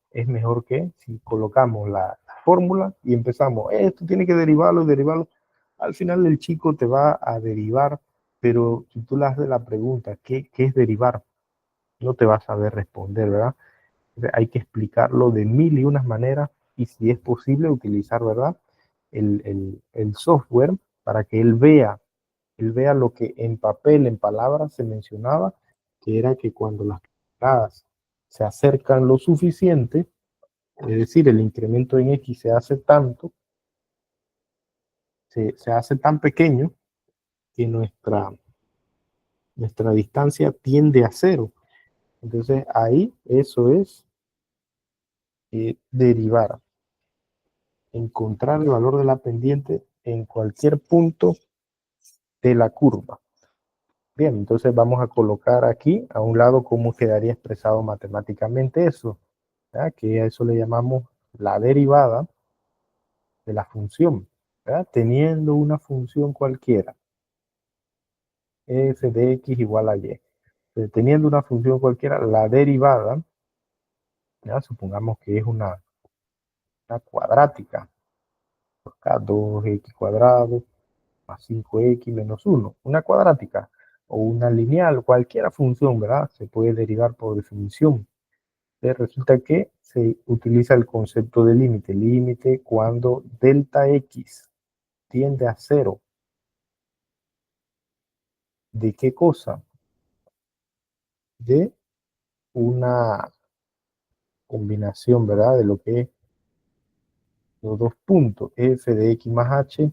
Speaker 1: que si colocamos la fórmula y empezamos, esto tiene que derivarlo, derivarlo. Al final el chico te va a derivar, pero si tú le haces la pregunta, ¿qué es derivar? No te va a saber responder, ¿verdad? Entonces, hay que explicarlo de mil y unas maneras y si es posible utilizar, ¿verdad?, el software para que él vea lo que en papel, en palabras se mencionaba, que era que cuando las gradas se acercan lo suficiente, es decir, el incremento en X se hace tanto, se hace tan pequeño que nuestra distancia tiende a cero. Entonces ahí eso es derivar, encontrar el valor de la pendiente en cualquier punto de la curva. Bien, entonces vamos a colocar aquí a un lado cómo quedaría expresado matemáticamente eso, ¿verdad?, que a eso le llamamos la derivada de la función, ¿verdad?, teniendo una función cualquiera, f de x igual a y. Entonces, teniendo una función cualquiera, la derivada, ¿verdad?, supongamos que es una cuadrática, acá 2x cuadrado más 5x menos 1, una cuadrática o una lineal, cualquier función, ¿verdad?, se puede derivar por definición. Resulta que se utiliza el concepto de límite. Límite cuando delta x tiende a cero. ¿De qué cosa? De una combinación, ¿verdad?, de lo que es los dos puntos, f de x más h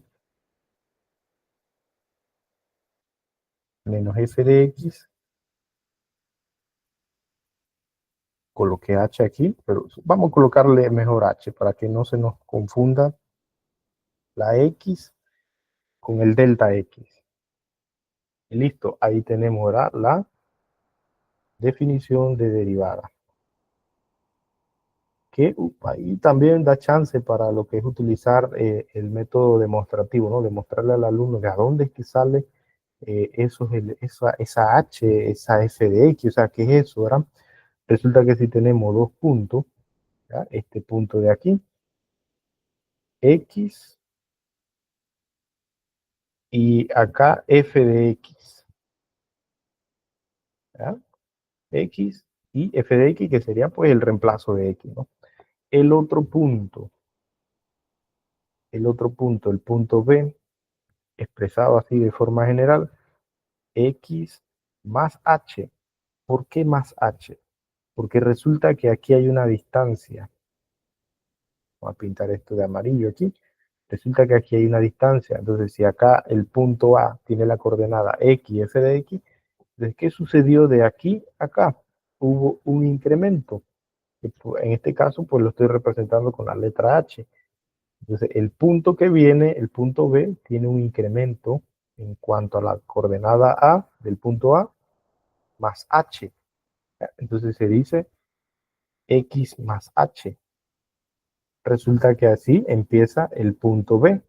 Speaker 1: menos f de x. Coloqué h aquí, pero vamos a colocarle mejor h para que no se nos confunda la x con el delta x. Y listo, ahí tenemos, ¿verdad?, la definición de derivada. Que ahí también da chance para lo que es utilizar el método demostrativo, ¿no? Demostrarle al alumno de a dónde es que sale esa h, esa f de x, o sea, ¿qué es eso, verdad? Resulta que si tenemos dos puntos, ¿verdad?, este punto de aquí, x, y acá f de x, ¿verdad?, x y f de x, que sería pues el reemplazo de x, ¿no? El otro punto, el punto B, expresado así de forma general, x más h. ¿Por qué más h? Porque resulta que aquí hay una distancia. Vamos a pintar esto de amarillo aquí. Resulta que aquí hay una distancia. Entonces, si acá el punto A tiene la coordenada x, f de x, entonces, ¿qué sucedió de aquí a acá? Hubo un incremento. En este caso, pues lo estoy representando con la letra h. Entonces, el punto que viene, el punto B, tiene un incremento en cuanto a la coordenada A del punto A más h. Entonces se dice x más h. Resulta que así empieza el punto B,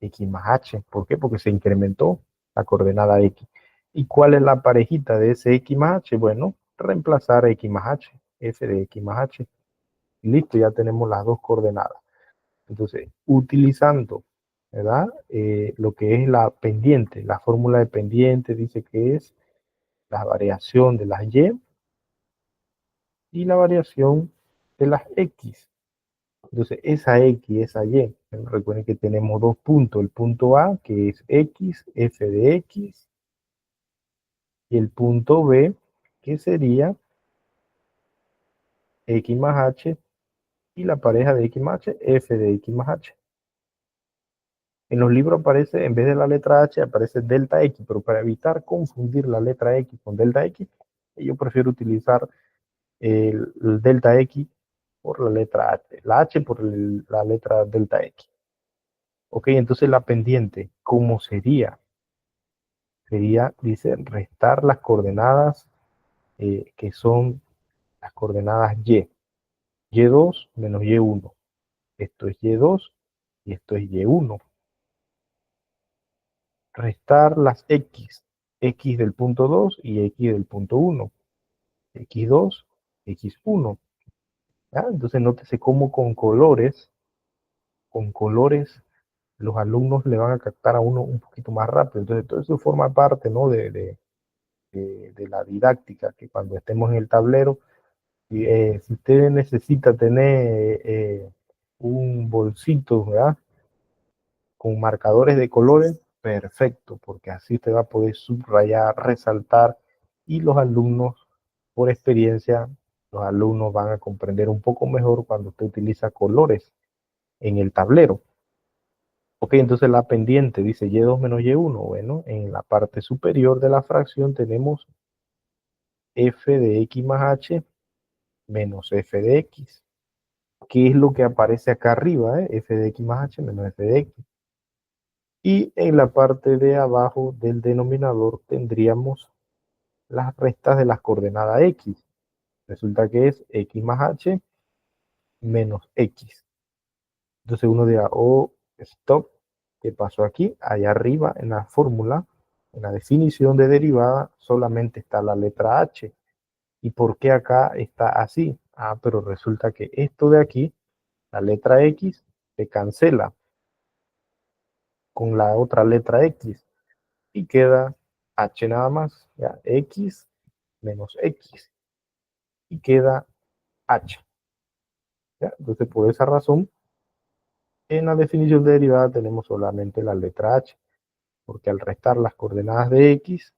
Speaker 1: x más h. ¿Por qué? Porque se incrementó la coordenada x. ¿Y cuál es la parejita de ese x más h? Bueno, reemplazar x más h, f de x más h. Listo, ya tenemos las dos coordenadas. Entonces, utilizando, ¿verdad? Lo que es la pendiente, la fórmula de pendiente dice que es la variación de las y la variación de las x. Entonces, esa x, esa y, recuerden que tenemos dos puntos, el punto A, que es x, f de x, y el punto B, que sería x más h, y la pareja de x más h, f de x más h. En los libros aparece, en vez de la letra h, aparece delta x, pero para evitar confundir la letra x con delta x, yo prefiero utilizar el delta x por la letra h, la h por la letra delta x. Ok, entonces la pendiente, ¿cómo sería? Sería, dice, restar las coordenadas que son las coordenadas y. Y2 menos Y1. Esto es Y2 y esto es Y1. Restar las X. X del punto 2 y X del punto 1. X2, X1. ¿Ya? Entonces nótese cómo con colores, los alumnos le van a captar a uno un poquito más rápido. Entonces todo eso forma parte, ¿no? de la didáctica, que cuando estemos en el tablero, si usted necesita tener un bolsito, ¿verdad? Con marcadores de colores, perfecto, porque así usted va a poder subrayar, resaltar, y los alumnos, por experiencia, los alumnos van a comprender un poco mejor cuando usted utiliza colores en el tablero. Ok, entonces la pendiente dice y2 menos y1. Bueno, en la parte superior de la fracción tenemos f de x más h menos f de x. ¿Qué es lo que aparece acá arriba? F de x más h menos f de x. Y en la parte de abajo del denominador tendríamos las restas de las coordenadas x. Resulta que es x más h menos x. Entonces uno dirá, oh, stop, ¿qué pasó aquí? Allá arriba en la fórmula, en la definición de derivada, solamente está la letra h. ¿Y por qué acá está así? Ah, pero resulta que esto de aquí, la letra x, se cancela con la otra letra x y queda h nada más, ya, x menos x y queda h. ¿Ya? Entonces, por esa razón, en la definición de derivada tenemos solamente la letra h, porque al restar las coordenadas de x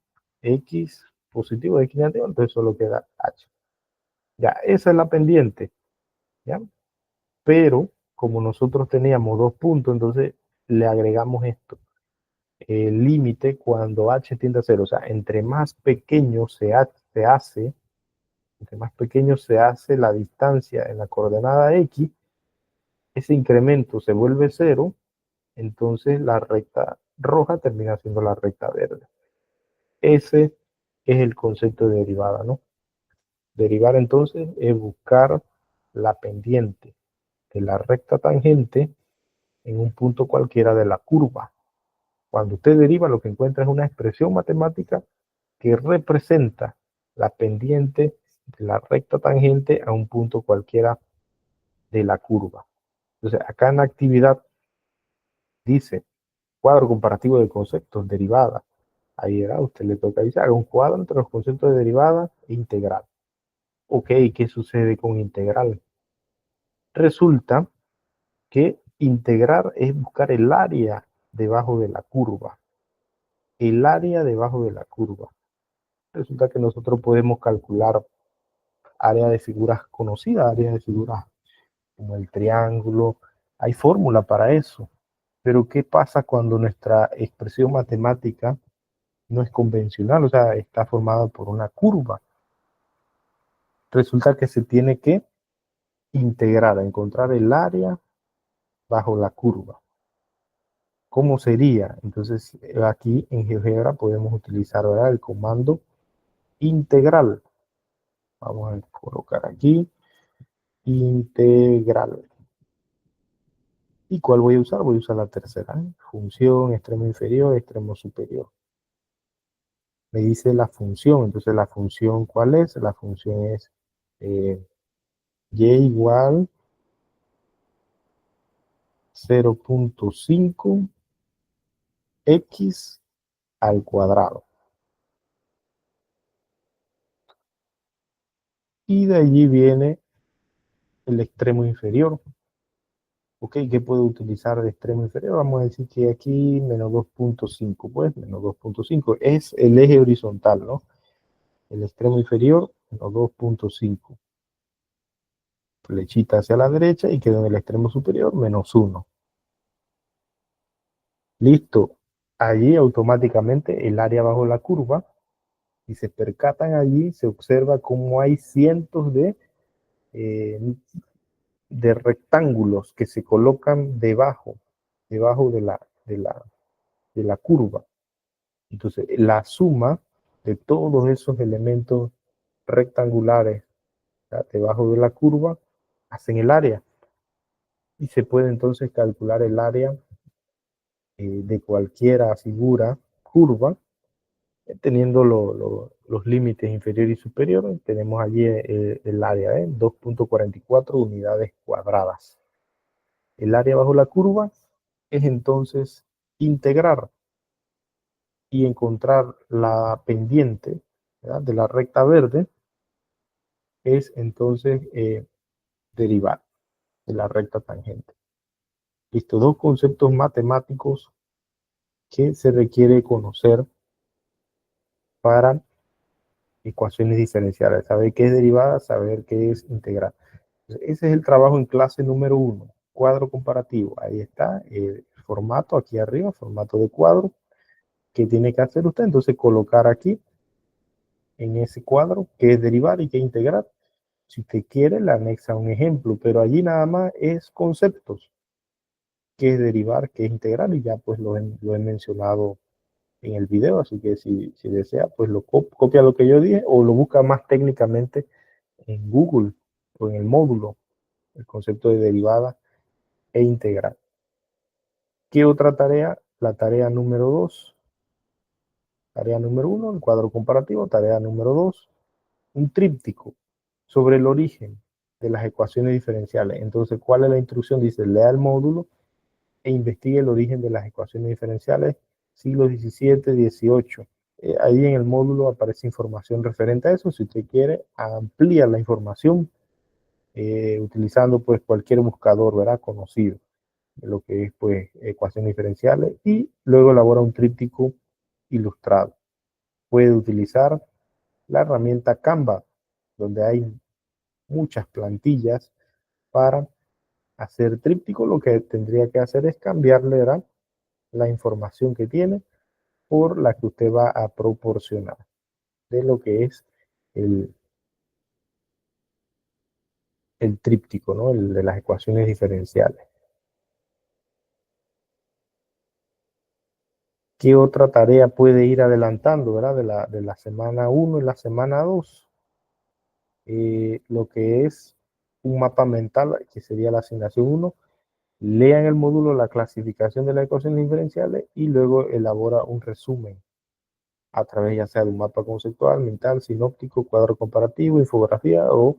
Speaker 1: positivo, x negativo, entonces solo queda h. Ya, esa es la pendiente, ¿ya? Pero como nosotros teníamos dos puntos, entonces le agregamos esto. El límite cuando h tiende a 0, o sea, entre más pequeño entre más pequeño se hace la distancia en la coordenada x, ese incremento se vuelve 0, entonces la recta roja termina siendo la recta verde. Ese es el concepto de derivada, ¿no? Derivar entonces es buscar la pendiente de la recta tangente en un punto cualquiera de la curva. Cuando usted deriva, lo que encuentra es una expresión matemática que representa la pendiente de la recta tangente a un punto cualquiera de la curva. Entonces, acá en la actividad dice cuadro comparativo de conceptos, derivada. Ahí era, usted le toca dice, haga un cuadro entre los conceptos de derivada e integral. Ok, ¿qué sucede con integral? Resulta que integrar es buscar el área debajo de la curva. El área debajo de la curva. Resulta que nosotros podemos calcular área de figuras conocidas, área de figuras como el triángulo. Hay fórmula para eso. Pero ¿qué pasa cuando nuestra expresión matemática no es convencional? O sea, está formada por una curva. Resulta que se tiene que integrar, encontrar el área bajo la curva. ¿Cómo sería? Entonces, aquí en GeoGebra podemos utilizar, ¿verdad?, el comando integral. Vamos a colocar aquí integral. ¿Y cuál voy a usar? Voy a usar la tercera, ¿eh? Función, extremo inferior, extremo superior. Me dice la función, entonces la función, ¿cuál es? La función es y igual 0.5 x al cuadrado. Y de allí viene el extremo inferior. Ok, ¿qué puedo utilizar de extremo inferior? Vamos a decir que aquí menos 2.5, pues menos 2.5 es el eje horizontal, ¿no? El extremo inferior, menos 2.5. Flechita hacia la derecha y queda en el extremo superior, menos 1. Listo. Allí automáticamente el área bajo la curva, y se percatan allí, se observa cómo hay cientos eh, de rectángulos que se colocan debajo de la curva. Entonces, la suma de todos esos elementos rectangulares, ¿ya?, debajo de la curva hacen el área. Y se puede entonces calcular el área de cualquier figura curva, teniendo los límites inferior y superior. Tenemos allí el área, 2.44 unidades cuadradas. El área bajo la curva es entonces integrar y encontrar la pendiente, ¿verdad?, de la recta verde, es entonces derivar de la recta tangente. Estos dos conceptos matemáticos que se requiere conocer para ecuaciones diferenciales. Saber qué es derivada, saber qué es integral. Ese es el trabajo en clase número 1, cuadro comparativo. Ahí está el formato aquí arriba, formato de cuadro. ¿Qué tiene que hacer usted? Entonces colocar aquí en ese cuadro qué es derivar y qué es integrar. Si usted quiere, le anexa un ejemplo, pero allí nada más es conceptos. Qué es derivar, qué es integrar, y ya pues lo he mencionado en el video, así que si desea, pues copia lo que yo dije o lo busca más técnicamente en Google o en el módulo, el concepto de derivada e integral. ¿Qué otra tarea? La tarea número 2. Tarea número 1, el cuadro comparativo. Tarea número 2, un tríptico sobre el origen de las ecuaciones diferenciales. Entonces, ¿cuál es la instrucción? Dice, lea el módulo e investigue el origen de las ecuaciones diferenciales siglos XVII, XVIII. Ahí en el módulo aparece información referente a eso. Si usted quiere, amplía la información utilizando pues cualquier buscador, ¿verdad?, conocido, de lo que es pues ecuaciones diferenciales, y luego elabora un tríptico ilustrado. Puede utilizar la herramienta Canva, donde hay muchas plantillas para hacer tríptico. Lo que tendría que hacer es cambiarle, ¿verdad?, la información que tiene por la que usted va a proporcionar de lo que es el, el tríptico, ¿no?, el de las ecuaciones diferenciales. ¿Qué otra tarea puede ir adelantando, ¿verdad?, de la semana 1 y la semana 2? Lo que es un mapa mental, que sería la asignación 1. Lean el módulo la clasificación de las ecuaciones diferenciales y luego elabora un resumen a través ya sea de un mapa conceptual, mental, sinóptico, cuadro comparativo, infografía o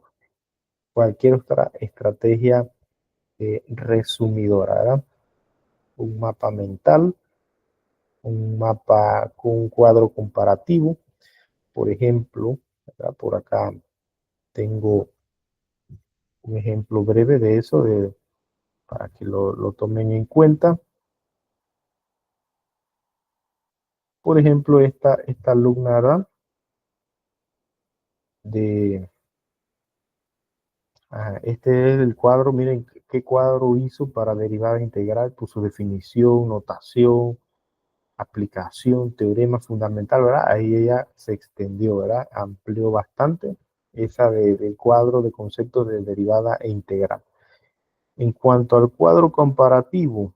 Speaker 1: cualquier otra estrategia resumidora, ¿verdad? Un mapa mental, un mapa con un cuadro comparativo. Por ejemplo, ¿verdad?, por acá tengo un ejemplo breve de eso, para que lo tomen en cuenta. Por ejemplo, esta alumna, ¿verdad?, de este es el cuadro. Miren qué cuadro hizo para derivada integral. Puso definición, notación, aplicación, teorema fundamental, ¿verdad? Ahí ella se extendió, ¿verdad? Amplió bastante esa del cuadro de conceptos de derivada e integral. En cuanto al cuadro comparativo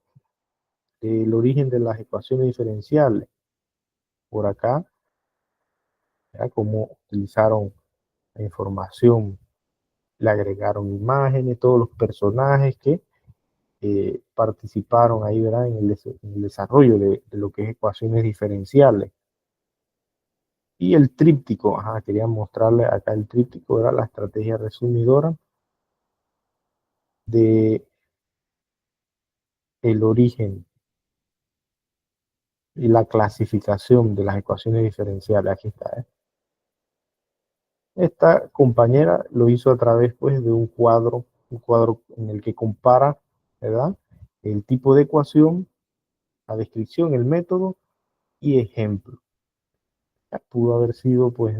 Speaker 1: del origen de las ecuaciones diferenciales, por acá, ¿verdad?, cómo utilizaron la información le agregaron imágenes, todos los personajes que participaron ahí, ¿verdad? En el desarrollo de lo que es ecuaciones diferenciales. Y el tríptico, ajá, quería mostrarle acá el tríptico, era la estrategia resumidora de el origen y la clasificación de las ecuaciones diferenciales. Aquí está, ¿eh? Esta compañera lo hizo a través, pues, de un cuadro en el que compara, ¿verdad? El tipo de ecuación, la descripción, el método y ejemplo. Pudo haber sido, pues,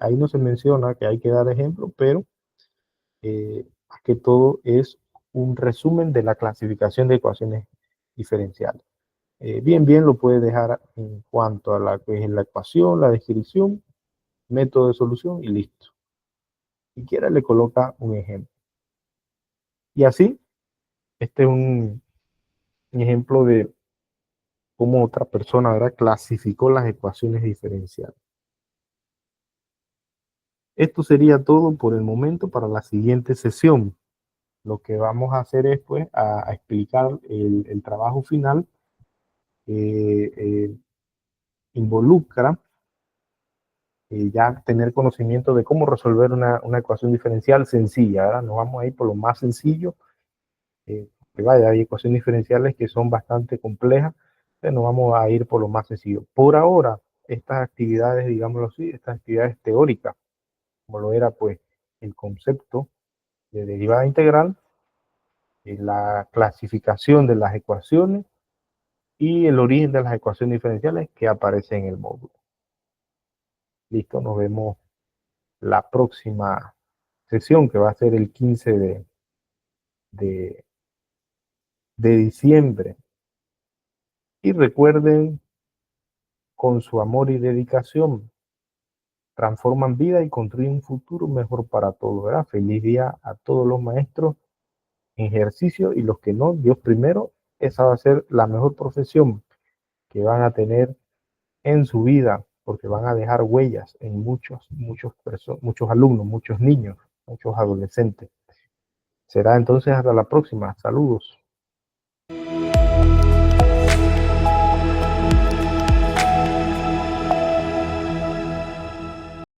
Speaker 1: ahí no se menciona que hay que dar ejemplo, pero más que todo es un resumen de la clasificación de ecuaciones diferenciales. Bien lo puede dejar en cuanto a la que es la ecuación, la descripción, método de solución y listo. Si quiere le coloca un ejemplo. Y así, este es un ejemplo de cómo otra persona, ¿verdad?, clasificó las ecuaciones diferenciales. Esto sería todo por el momento. Para la siguiente sesión, lo que vamos a hacer es, pues, a explicar el trabajo final que involucra ya tener conocimiento de cómo resolver una ecuación diferencial sencilla, ¿verdad? Nos vamos a ir por lo más sencillo, que vaya, hay ecuaciones diferenciales que son bastante complejas, pero nos vamos a ir por lo más sencillo. Por ahora, estas actividades, digámoslo así, estas actividades teóricas, como lo era, pues, el concepto de derivada integral, la clasificación de las ecuaciones y el origen de las ecuaciones diferenciales que aparece en el módulo. Listo, nos vemos la próxima sesión, que va a ser el 15 de diciembre. Y recuerden, con su amor y dedicación, transforman vida y construyen un futuro mejor para todos, ¿verdad? Feliz día a todos los maestros en ejercicio y los que no, Dios primero. Esa va a ser la mejor profesión que van a tener en su vida, porque van a dejar huellas en muchos alumnos, muchos niños, muchos adolescentes. Será entonces hasta la próxima. Saludos.